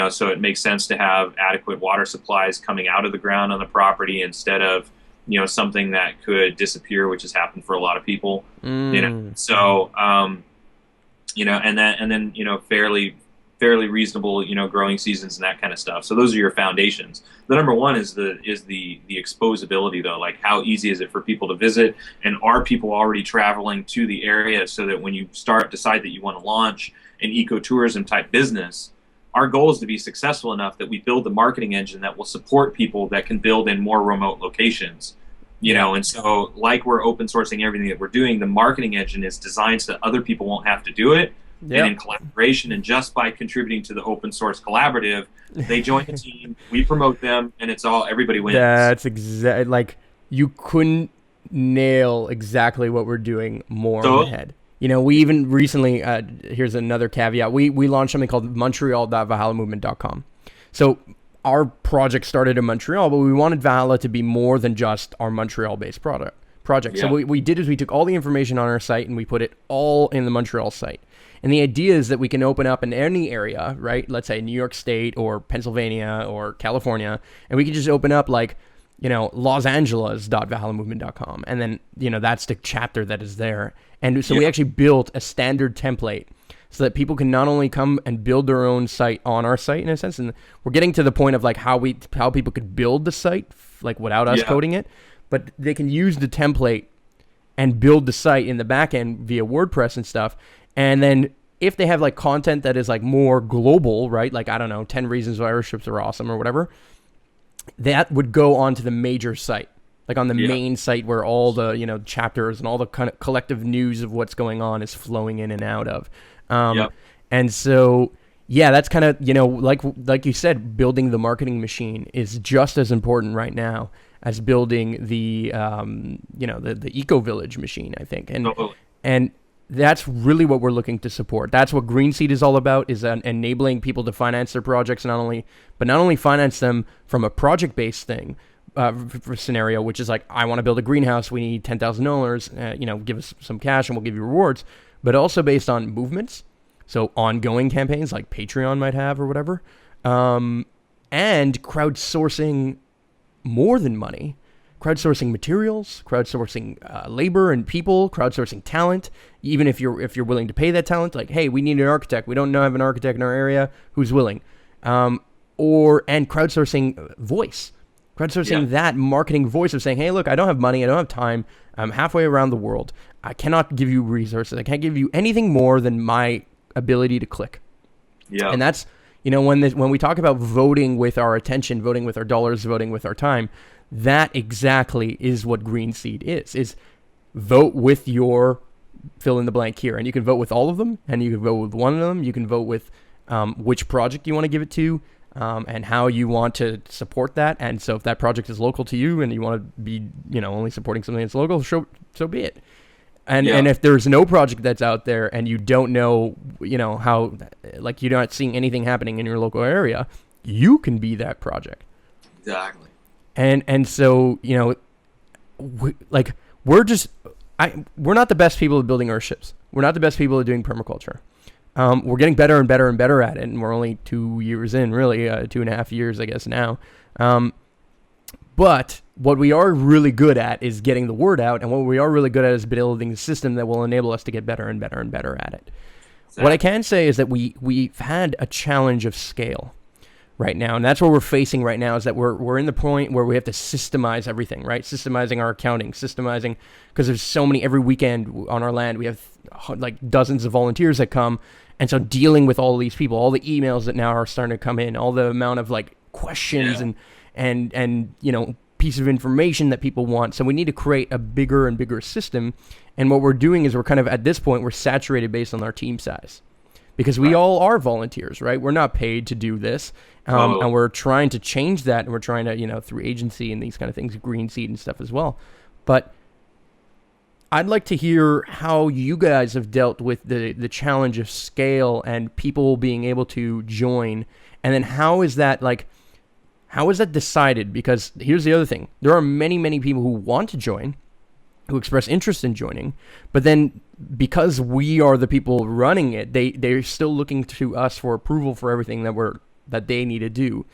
so it makes sense to have adequate water supplies coming out of the ground on the property instead of, something that could disappear, which has happened for a lot of people, So, and then fairly reasonable, growing seasons and that kind of stuff. So those are your foundations. The number one is the exposability, though. Like, how easy is it for people to visit, and are people already traveling to the area, so that when you decide that you want to launch an ecotourism type business, our goal is to be successful enough that we build the marketing engine that will support people that can build in more remote locations. And so, like, we're open sourcing everything that we're doing, the marketing engine is designed so that other people won't have to do it. and Yeah. in collaboration. And just by contributing to the open source collaborative, they join the team, we promote them, and everybody wins. That's exactly like you couldn't nail exactly what we're doing more on the So, head. You know, we even recently, here's another caveat. We launched something called Montreal.ValhallaMovement.com. So our project started in Montreal, but we wanted Valhalla to be more than just our Montreal-based project. So yeah, what we did is we took all the information on our site and we put it all in the Montreal site. And the idea is that we can open up in any area, right? Let's say New York State or Pennsylvania or California, and we can just open up like, you know, losangeles.valhallamovement.com. And then, you know, that's the chapter that is there. And so we yeah, actually built a standard template so that people can not only come and build their own site on our site in a sense, and we're getting to the point of like how people could build the site like without us yeah, coding it, but they can use the template and build the site in the back end via WordPress and stuff. And then if they have like content that is like more global, right? Like, I don't know, 10 reasons why airships are awesome or whatever, that would go onto the major site, like on the yeah, main site where all the, you know, chapters and all the kind of collective news of what's going on is flowing in and out of. yeah, And so, yeah, that's kind of, you know, like you said, building the marketing machine is just as important right now as building the, you know, the eco village machine, I think. totally. And that's really what we're looking to support. That's what Green Seed is all about, is enabling people to finance their projects, not only finance them from a project-based thing, for scenario, which is like, I want to build a greenhouse, we need $10,000, you know, give us some cash and we'll give you rewards, but also based on movements, so ongoing campaigns like Patreon might have or whatever, and crowdsourcing more than money, crowdsourcing materials, crowdsourcing labor and people, crowdsourcing talent. Even if you're willing to pay that talent, like, hey, we need an architect. We don't have an architect in our area. Who's willing? And crowdsourcing voice, crowdsourcing that marketing voice of saying, hey, look, I don't have money. I don't have time. I'm halfway around the world. I cannot give you resources. I can't give you anything more than my ability to click. Yeah, And that's, you know, when we talk about voting with our attention, voting with our dollars, voting with our time, that exactly is what Green Seed is vote with your fill in the blank here. And you can vote with all of them, and you can vote with one of them. You can vote with which project you want to give it to, and how you want to support that. And so if that project is local to you and you want to be, you know, only supporting something that's local, so be it. And if there's no project that's out there and you don't know, you know, how, like, you're not seeing anything happening in your local area, you can be that project. exactly. And so, you know, we're not the best people at building airships. We're not the best people at doing permaculture. We're getting better and better and better at it, and we're only 2 years in, really, 2.5 years, I guess, now. But what we are really good at is getting the word out, and what we are really good at is building a system that will enable us to get better and better and better at it. Exactly. What I can say is that we've had a challenge of scale right now, and that's what we're facing right now, is that we're in the point where we have to systemize everything, right? Systemizing our accounting, because there's so many. Every weekend on our land we have like dozens of volunteers that come, and so dealing with all of these people, all the emails that now are starting to come in, all the amount of like questions and you know, piece of information that people want. So we need to create a bigger and bigger system, and what we're doing is we're kind of, at this point, we're saturated based on our team size. Because we all are volunteers, right? We're not paid to do this. And we're trying to change that. And we're trying to, you know, through agency and these kind of things, Green Seed and stuff as well. But I'd like to hear how you guys have dealt with the challenge of scale and people being able to join. And then how is that decided? Because here's the other thing. There are many, many people who want to join, who express interest in joining, but then because we are the people running it, they're still looking to us for approval for everything that they need to do,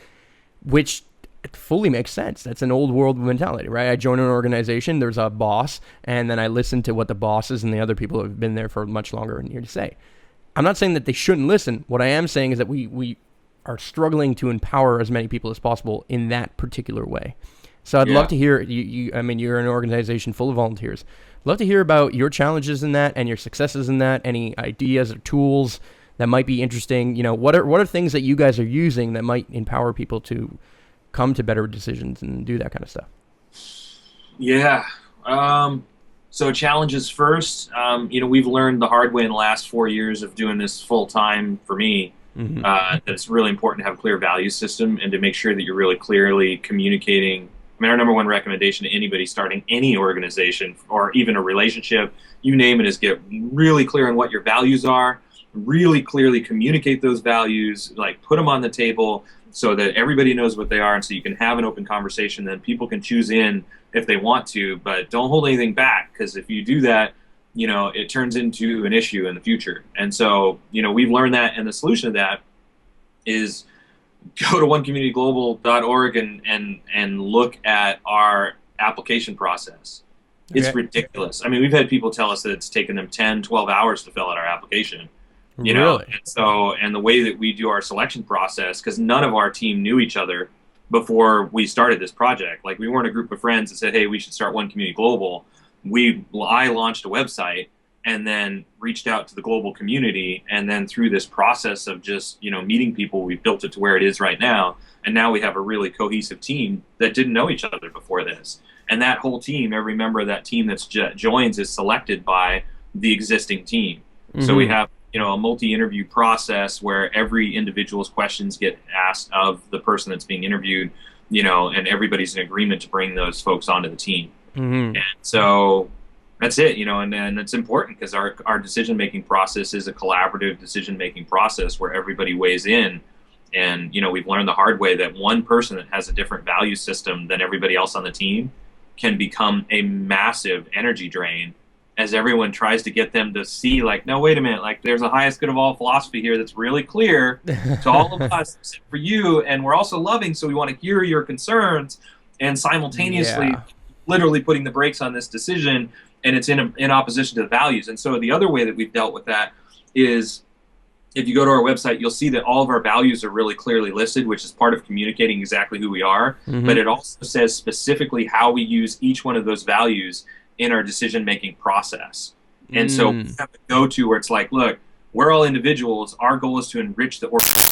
which fully makes sense. That's an old world mentality, right? I join an organization, there's a boss, and then I listen to what the bosses and the other people who have been there for much longer need to say. I'm not saying that they shouldn't listen. What I am saying is that we are struggling to empower as many people as possible in that particular way. So I'd love to hear, I mean, you're an organization full of volunteers. Love to hear about your challenges in that and your successes in that, any ideas or tools that might be interesting. You know, what are things that you guys are using that might empower people to come to better decisions and do that kind of stuff? Yeah. So challenges first. We've learned the hard way in the last 4 years of doing this full time for me. Mm-hmm. That it's really important to have a clear value system and to make sure that you're really clearly communicating. I mean, our number one recommendation to anybody starting any organization or even a relationship, you name it, is get really clear on what your values are, really clearly communicate those values, like put them on the table so that everybody knows what they are and so you can have an open conversation. Then people can choose in if they want to, but don't hold anything back, because if you do that, it turns into an issue in the future. And so, we've learned that, and the solution to that is go to onecommunityglobal.org and look at our application process. It's ridiculous. I mean, we've had people tell us that it's taken them 10, 12 hours to fill out our application. Really? And the way that we do our selection process, because none of our team knew each other before we started this project. Like, we weren't a group of friends that said, hey, we should start One Community Global. I launched a website and then reached out to the global community. And then through this process of just, meeting people, we built it to where it is right now. And now we have a really cohesive team that didn't know each other before this. And that whole team, every member of that team that joins is selected by the existing team. Mm-hmm. So we have, a multi-interview process where every individual's questions get asked of the person that's being interviewed, and everybody's in agreement to bring those folks onto the team. Mm-hmm. And so that's it, and it's important because our decision-making process is a collaborative decision-making process where everybody weighs in. And, we've learned the hard way that one person that has a different value system than everybody else on the team can become a massive energy drain as everyone tries to get them to see, like, no, wait a minute, like, there's a highest good of all philosophy here that's really clear to all of us except for you, and we're also loving, so we want to hear your concerns, and simultaneously literally putting the brakes on this decision, and it's in opposition to the values. And so the other way that we've dealt with that is, if you go to our website, you'll see that all of our values are really clearly listed, which is part of communicating exactly who we are. Mm-hmm. But it also says specifically how we use each one of those values in our decision-making process. And so we have a go-to where it's like, look, we're all individuals. Our goal is to enrich the organization,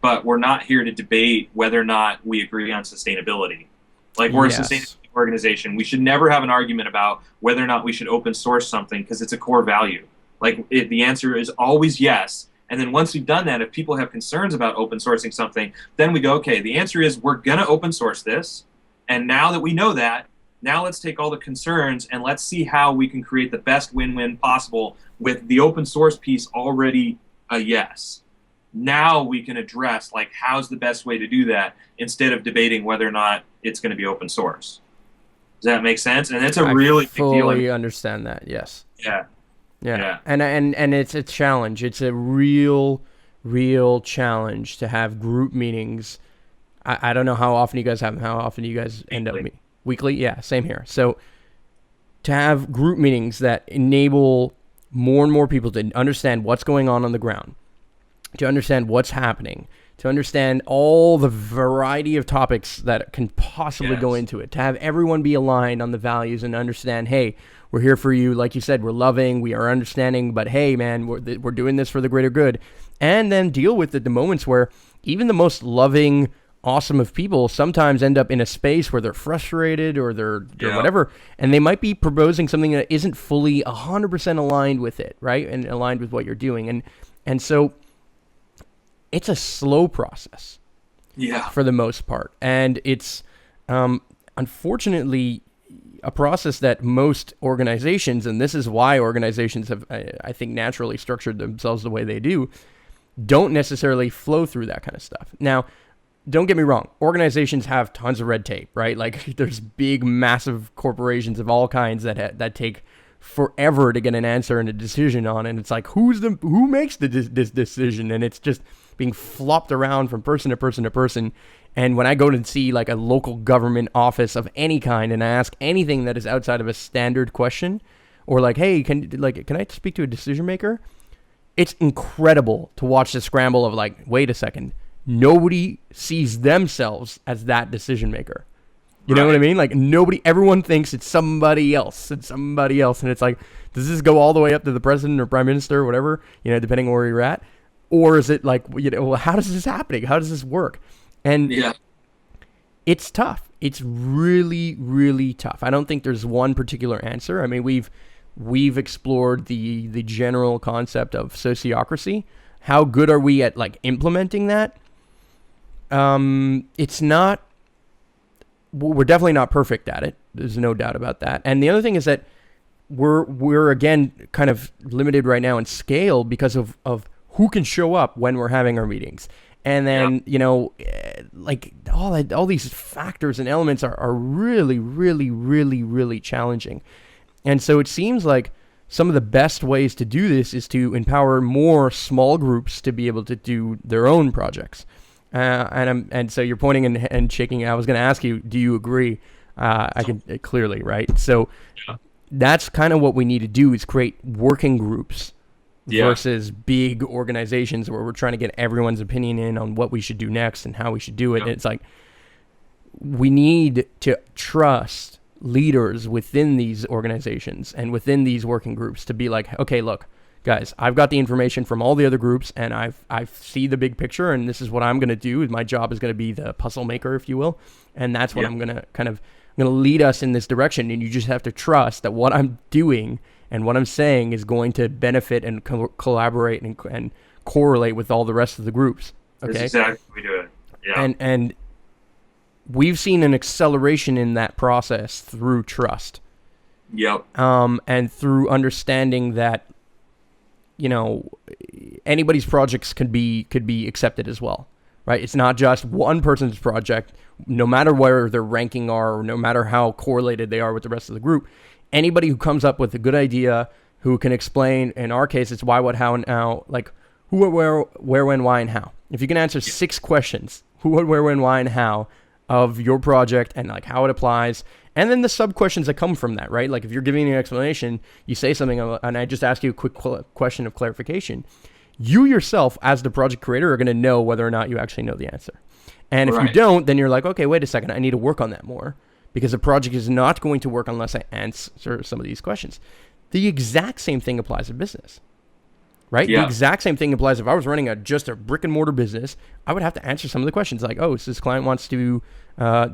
but we're not here to debate whether or not we agree on sustainability. Like, we're a sustainability organization. We should never have an argument about whether or not we should open source something because it's a core value. Like, the answer is always yes. And then once we've done that, if people have concerns about open sourcing something, then we go, okay, the answer is we're going to open source this. And now that we know that, now let's take all the concerns and let's see how we can create the best win-win possible with the open source piece already a yes. Now we can address, like, how's the best way to do that instead of debating whether or not it's going to be open source. Does that make sense? And it's a really big deal. I fully understand that, yes. Yeah. And it's a challenge. It's a real challenge to have group meetings. I don't know how often you guys have them. How often do you guys end up meeting? Weekly? Yeah, same here. So to have group meetings that enable more and more people to understand what's going on the ground, to understand what's happening, to understand all the variety of topics that can possibly go into it, to have everyone be aligned on the values and understand, hey, we're here for you. Like you said, we're loving, we are understanding, but hey, man, we're doing this for the greater good. And then deal with the moments where even the most loving, awesome of people sometimes end up in a space where they're frustrated or they're whatever, and they might be proposing something that isn't fully 100% aligned with it, right? And aligned with what you're doing. And so it's a slow process for the most part. And it's unfortunately a process that most organizations, and this is why organizations have, I think, naturally structured themselves the way they do, don't necessarily flow through that kind of stuff. Now, don't get me wrong, organizations have tons of red tape, right? Like, there's big, massive corporations of all kinds that take forever to get an answer and a decision on, and it's like, who makes this decision? And it's just being flopped around from person to person to person. And when I go to see, like, a local government office of any kind, and I ask anything that is outside of a standard question, or like, hey, can I speak to a decision maker? It's incredible to watch the scramble of, like, wait a second, nobody sees themselves as that decision maker. You know what I mean? Like, everyone thinks it's somebody else. And it's like, does this go all the way up to the president or prime minister or whatever, depending on where you're at? Or is it like, well, how does this happen? How does this work? And It's tough. It's really, really tough. I don't think there's one particular answer. I mean, we've explored the general concept of sociocracy. How good are we at like implementing that? It's not. We're definitely not perfect at it. There's no doubt about that. And the other thing is that we're again kind of limited right now in scale because of who can show up when we're having our meetings. And then, like all these factors and elements are really, really, really, really challenging. And so it seems like some of the best ways to do this is to empower more small groups to be able to do their own projects. And so you're pointing and shaking. I was going to ask you, do you agree? I can clearly, right? So that's kind of what we need to do is create working groups versus big organizations where we're trying to get everyone's opinion in on what we should do next and how we should do it. And it's like we need to trust leaders within these organizations and within these working groups to be like, okay, look, guys, I've got the information from all the other groups and I see the big picture and this is what I'm going to do. My job is going to be the puzzle maker, if you will. And that's what I'm going to lead us in this direction. And you just have to trust that what I'm doing and what I'm saying is going to benefit and collaborate and correlate with all the rest of the groups. Okay. That's exactly what we do it. Yeah. And we've seen an acceleration in that process through trust. Yep. And through understanding that, anybody's projects could be accepted as well, right? It's not just one person's project, no matter where their ranking are, or no matter how correlated they are with the rest of the group. Anybody who comes up with a good idea, who can explain, in our case, it's why, what, how, and how, like who, what, where, when, why, and how. If you can answer 6 questions, who, what, where, when, why, and how, of your project and like how it applies, and then the sub questions that come from that, right? Like if you're giving an explanation, you say something and I just ask you a quick question of clarification, you yourself as the project creator are going to know whether or not you actually know the answer. And if you don't, then you're like, okay, wait a second, I need to work on that more because the project is not going to work unless I answer some of these questions. The exact same thing applies to business. Right? Yeah. The exact same thing applies if I was running just a brick and mortar business. I would have to answer some of the questions like, oh, so this client wants to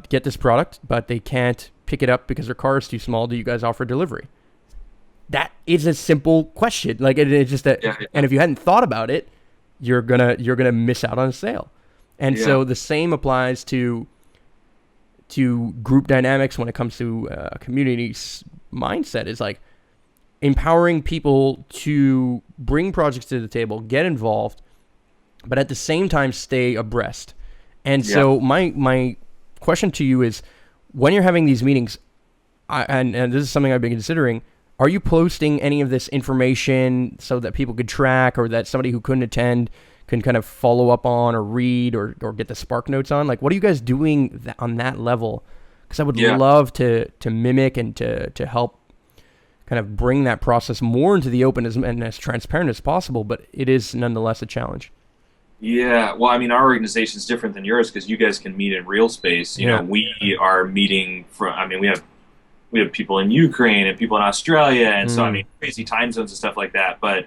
get this product, but they can't pick it up because their car is too small. Do you guys offer delivery? That is a simple question. Like it's just that, and if you hadn't thought about it, you're gonna miss out on a sale. And so the same applies to group dynamics when it comes to a community mindset. Is like empowering people to bring projects to the table, get involved, but at the same time stay abreast. And so my question to you is, when you're having these meetings, and this is something I've been considering, are you posting any of this information so that people could track, or that somebody who couldn't attend can kind of follow up on or read or get the spark notes on? Like, what are you guys doing on that level? Because I would love to mimic and to help kind of bring that process more into the open and as transparent as possible, but it is nonetheless a challenge. Yeah, well, I mean, our organization is different than yours because you guys can meet in real space. You know, we are meeting we have people in Ukraine and people in Australia, and so, I mean, crazy time zones and stuff like that. But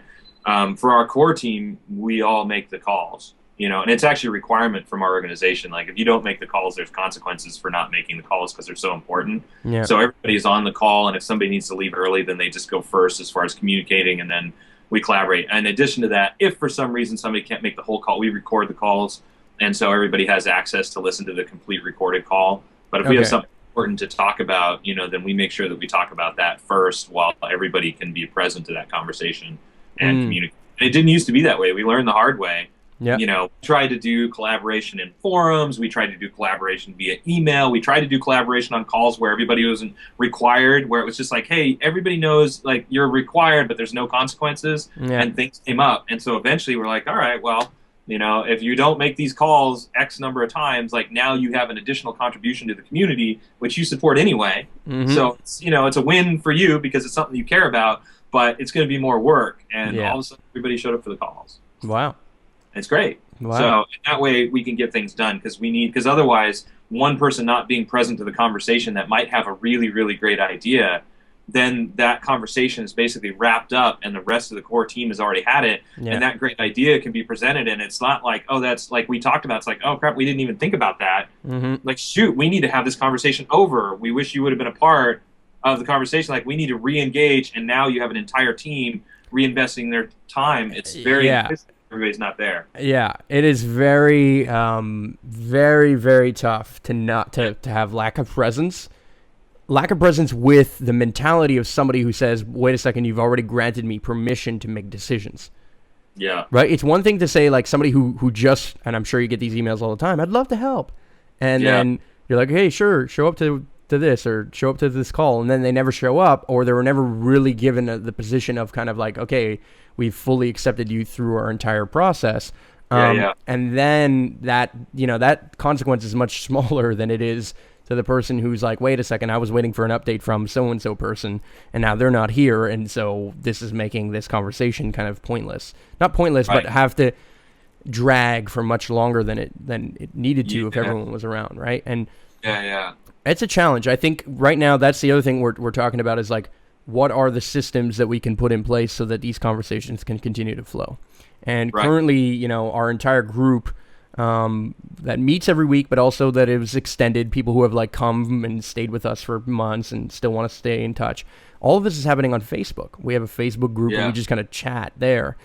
for our core team, we all make the calls, and it's actually a requirement from our organization. Like, if you don't make the calls, there's consequences for not making the calls because they're so important. Yeah. So everybody's on the call, and if somebody needs to leave early, then they just go first as far as communicating, and then we collaborate. And in addition to that, if for some reason somebody can't make the whole call, we record the calls, and so everybody has access to listen to the complete recorded call. But if we have something important to talk about, then we make sure that we talk about that first while everybody can be present to that conversation and communicate. And it didn't used to be that way. We learned the hard way. Yeah. We tried to do collaboration in forums. We tried to do collaboration via email. We tried to do collaboration on calls where everybody wasn't required, where it was just like, hey, everybody knows, like, you're required, but there's no consequences. Yeah. And things came up. And so eventually we're like, all right, well, if you don't make these calls X number of times, like, now you have an additional contribution to the community, which you support anyway. Mm-hmm. So, it's a win for you because it's something you care about, but it's going to be more work. And all of a sudden everybody showed up for the calls. Wow. It's great. Wow. So that way we can get things done because otherwise one person not being present to the conversation that might have a really, really great idea, then that conversation is basically wrapped up and the rest of the core team has already had it. Yeah. And that great idea can be presented. And it's not like, oh, that's like we talked about. It's like, oh, crap, we didn't even think about that. Like, shoot, we need to have this conversation over. We wish you would have been a part of the conversation. Like, we need to re-engage. And now you have an entire team reinvesting their time. It's very everybody's not there. Yeah, it is very, very, very tough to not to have lack of presence with the mentality of somebody who says, wait a second, you've already granted me permission to make decisions. Yeah. Right? It's one thing to say, like, somebody who just, and I'm sure you get these emails all the time, I'd love to help. And then you're like, hey, sure, show up to this or show up to this call. And then they never show up, or they were never really given the position of kind of like, okay, we've fully accepted you through our entire process. And then that, that consequence is much smaller than it is to the person who's like, wait a second, I was waiting for an update from so-and-so person, and now they're not here, and so this is making this conversation kind of pointless. Not pointless, but have to drag for much longer than it needed to if everyone was around, right? And it's a challenge. I think right now that's the other thing we're talking about is like, what are the systems that we can put in place so that these conversations can continue to flow? And currently, our entire group that meets every week, but also that it was extended, people who have like come and stayed with us for months and still want to stay in touch. All of this is happening on Facebook. We have a Facebook group and we just kind of chat there.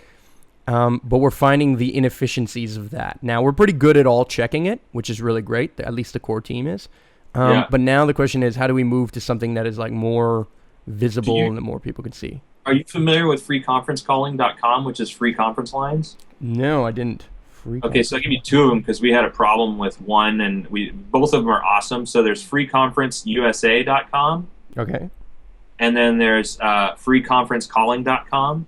But we're finding the inefficiencies of that. Now, we're pretty good at all checking it, which is really great. At least the core team is. But now the question is, how do we move to something that is like more visible and that more people can see? Are you familiar with freeconferencecalling.com, which is free conference lines? No, I didn't. Okay, so I'll give you two of them because we had a problem with one, and both of them are awesome. So there's freeconferenceusa.com. Okay. And then there's freeconferencecalling.com.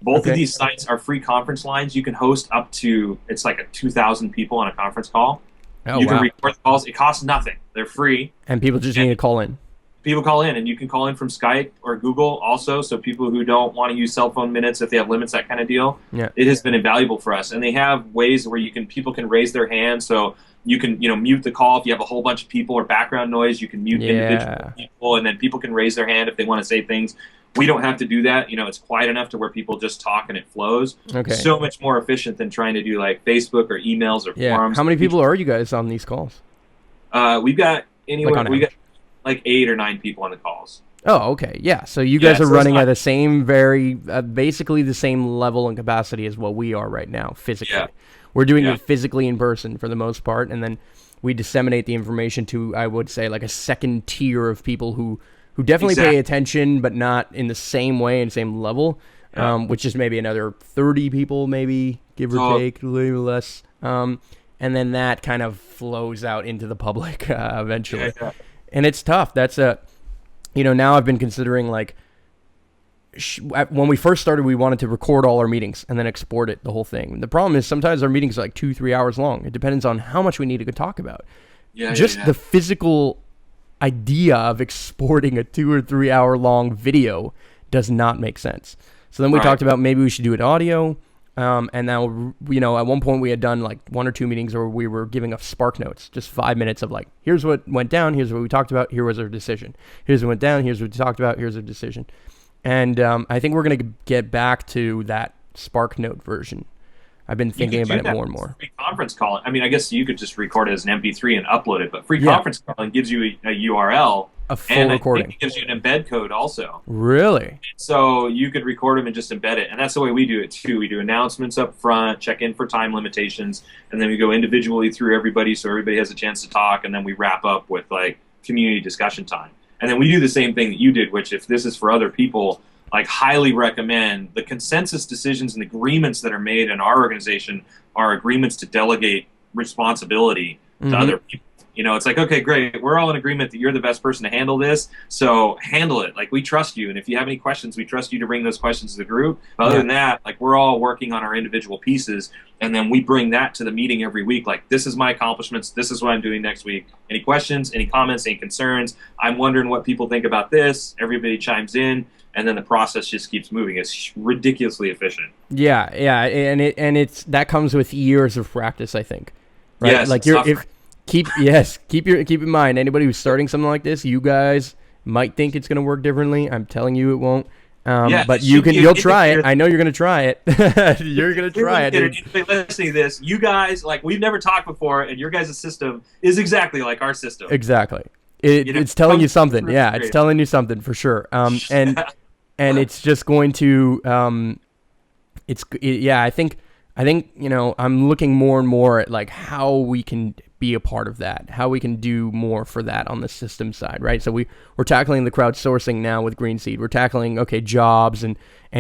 Both of these sites are free conference lines. You can host up to, it's like 2,000 people on a conference call. Oh, you can record the calls. It costs nothing. They're free. And people just need to call in. People call in, and you can call in from Skype or Google also. So people who don't want to use cell phone minutes, if they have limits, that kind of deal. Yeah. It has been invaluable for us. And they have ways where people can raise their hand. So you can, mute the call if you have a whole bunch of people or background noise. You can mute individual people, and then people can raise their hand if they want to say things. We don't have to do that. It's quiet enough to where people just talk and it flows. Okay. So much more efficient than trying to do like Facebook or emails or forums. How many people are you guys on these calls? We've got like 8 or 9 people on the calls. Oh, okay. Yeah. So you guys are running at the same basically the same level and capacity as what we are right now, physically. Yeah. We're doing it physically in person for the most part, and then we disseminate the information to, I would say, like a second tier of people who definitely pay attention, but not in the same way and same level, which is maybe another 30 people, maybe, give or take, a little less. And then that kind of flows out into the public eventually. Yeah. And it's tough. That's now I've been considering like, when we first started, we wanted to record all our meetings and then export it, the whole thing. The problem is sometimes our meetings are like 2-3 hours long. It depends on how much we need to talk about. The physical idea of exporting a 2 or 3 hour long video does not make sense. So then we talked about maybe we should do it audio. And now, at one point we had done like 1 or 2 meetings where we were giving us spark notes, just 5 minutes of like, here's what went down, here's what we talked about, here was our decision. Here's what went down, here's what we talked about, here's our decision. And I think we're going to get back to that spark note version. I've been thinking about it more and more. Free conference calling. I mean, I guess you could just record it as an MP3 and upload it, but free conference calling gives you a URL. A full recording. I think it gives you an embed code also. Really? So you could record them and just embed it. And that's the way we do it too. We do announcements up front, check in for time limitations, and then we go individually through everybody so everybody has a chance to talk, and then we wrap up with like community discussion time. And then we do the same thing that you did, which if this is for other people, like highly recommend the consensus decisions and agreements that are made in our organization are agreements to delegate responsibility to other people. It's like, okay, great. We're all in agreement that you're the best person to handle this. So handle it. Like, we trust you. And if you have any questions, we trust you to bring those questions to the group. But other than that, like, we're all working on our individual pieces. And then we bring that to the meeting every week. Like, this is my accomplishments. This is what I'm doing next week. Any questions, any comments, any concerns? I'm wondering what people think about this. Everybody chimes in. And then the process just keeps moving. It's ridiculously efficient. Yeah. And it's that comes with years of practice, I think. Right? Yes. Like keep in mind, anybody who's starting something like this, you guys might think it's going to work differently. I'm telling you it won't. But you'll try it. I know you're going to try it. You're going to try it. Anybody listening to this, you guys, like, we've never talked before, and your guys' system is exactly like our system. Exactly. It's telling you something. Yeah, it's telling you something for sure. And it's just going to, I think, I'm looking more and more at like how we can be a part of that, how we can do more for that on the system side, right? So we're tackling the crowdsourcing now with Green Seed. We're tackling, jobs and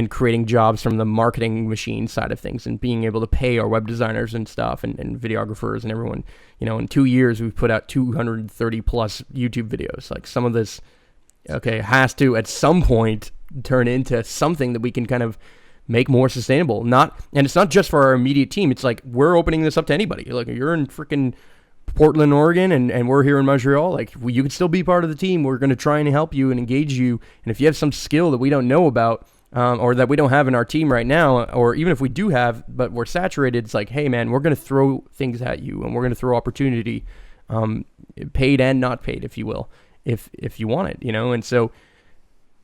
creating jobs from the marketing machine side of things and being able to pay our web designers and stuff and videographers and everyone. In 2 years, we've put out 230 plus YouTube videos. Like some of this, has to at some point turn into something that we can kind of make more sustainable. And it's not just for our immediate team. It's like we're opening this up to anybody. Like you're in freaking Portland, Oregon, and we're here in Montreal. Like you can still be part of the team. We're going to try and help you and engage you. And if you have some skill that we don't know about, or that we don't have in our team right now, or even if we do have, but we're saturated, it's like, hey man, we're going to throw things at you, and we're going to throw opportunity, paid and not paid, if you will, if you want it, And so,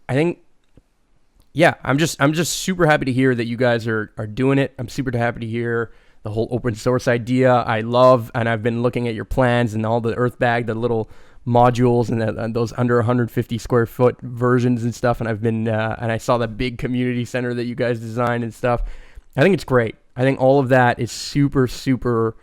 I think, I'm just super happy to hear that you guys are doing it. I'm super happy to hear the whole open source idea. I love, and I've been looking at your plans and all the earth bag, the little modules and those under 150 square foot versions and stuff. And I've been, and I saw that big community center that you guys designed and stuff. I think it's great. I think all of that is super, super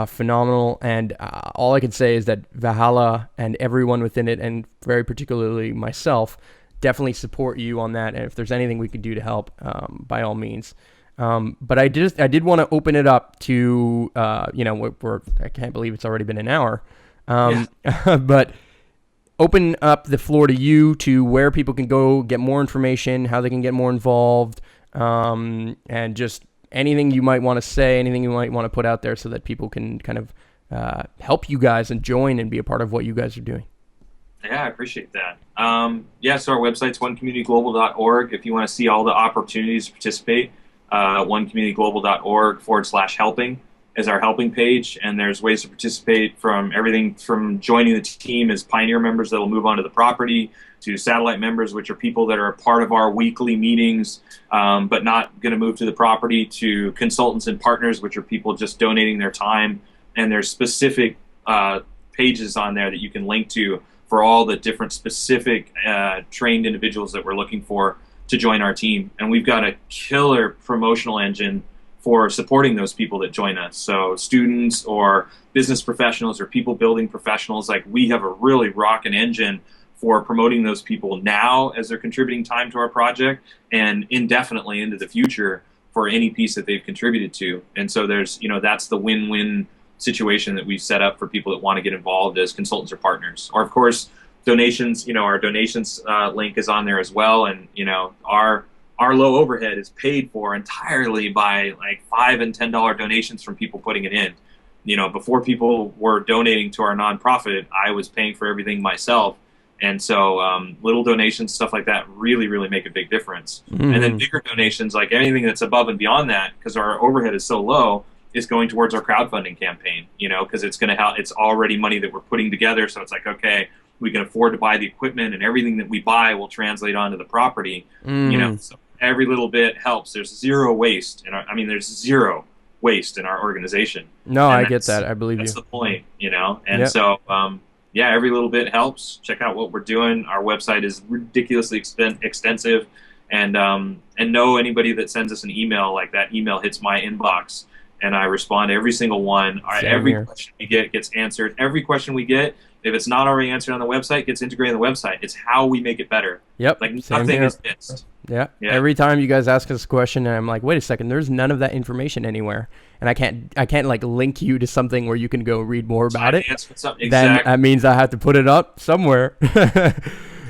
phenomenal. And all I can say is that Valhalla and everyone within it, and very particularly myself, definitely support you on that. And if there's anything we could do to help, by all means. But I did want to open it up to, I can't believe it's already been an hour. But open up the floor to you to where people can go get more information, how they can get more involved, and just anything you might want to say, anything you might want to put out there so that people can kind of help you guys and join and be a part of what you guys are doing. Yeah, I appreciate that. So our website's onecommunityglobal.org. If you want to see all the opportunities to participate, onecommunityglobal.org/helping is our helping page, and there's ways to participate from everything from joining the team as pioneer members that will move onto the property, to satellite members, which are people that are a part of our weekly meetings but not going to move to the property, to consultants and partners, which are people just donating their time. And there's specific pages on there that you can link to for all the different specific trained individuals that we're looking for to join our team. And we've got a killer promotional engine for supporting those people that join us. So students or business professionals or people building professionals, like we have a really rockin' engine for promoting those people now as they're contributing time to our project, and indefinitely into the future for any piece that they've contributed to. And so there's, that's the win-win situation that we've set up for people that want to get involved as consultants or partners. Or of course, donations, our donations link is on there as well. And, our low overhead is paid for entirely by like $5 and $10 donations from people putting it in. Before people were donating to our nonprofit, I was paying for everything myself. And so little donations, stuff like that, really, really make a big difference. Mm-hmm. And then bigger donations, like anything that's above and beyond that, because our overhead is so low, is going towards our crowdfunding campaign, because it's going to help. It's already money that we're putting together. So it's like, okay, we can afford to buy the equipment, and everything that we buy will translate onto the property. So every little bit helps. There's zero waste. There's zero waste in our organization. No, I get that. I believe that's you. That's the point, And so, every little bit helps. Check out what we're doing. Our website is ridiculously extensive, and know anybody that sends us an email, like that email hits my inbox, and I respond to every single one. Every question we get gets answered. Every question we get, if it's not already answered on the website, gets integrated in the website. It's how we make it better. Yep. Like nothing is missed. Yeah. Every time you guys ask us a question, and I'm like, wait a second, there's none of that information anywhere, and I can't like link you to something where you can go read more about it. Exactly. Then that means I have to put it up somewhere.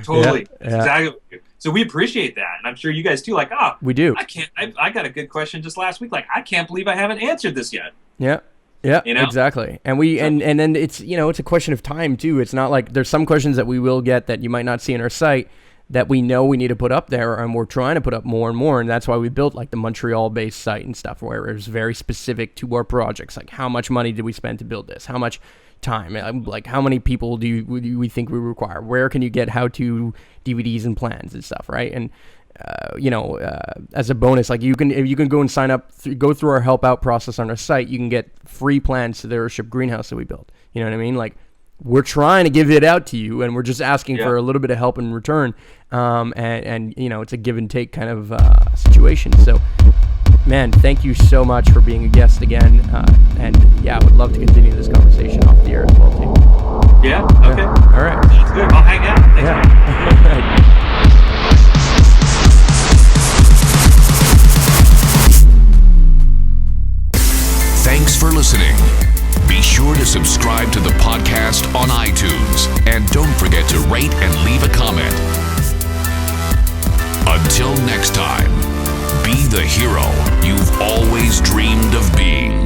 Totally. Exactly. So we appreciate that, and I'm sure you guys too. Like, we do. I got a good question just last week. Like, I can't believe I haven't answered this yet. Yeah. Yeah, exactly. And and then it's, it's a question of time too. It's not like there's some questions that we will get that you might not see in our site that we know we need to put up there, and we're trying to put up more and more. And that's why we built like the Montreal-based site and stuff, where it was very specific to our projects. Like, how much money did we spend to build this? How much time? Like, how many people do we think we require? Where can you get how-to DVDs and plans and stuff, right? And as a bonus, like, you can go and sign up, go through our help out process on our site. You can get free plans to the Earthship greenhouse that we built. You know what I mean? Like, we're trying to give it out to you, and we're just asking for a little bit of help in return. And it's a give and take kind of situation. So, man, thank you so much for being a guest again. And I would love to continue this conversation off the air as well too. Yeah. Okay. All right. Sounds good. I'll hang out. Thanks, Thanks for listening. Be sure to subscribe to the podcast on iTunes, and don't forget to rate and leave a comment. Until next time, be the hero you've always dreamed of being.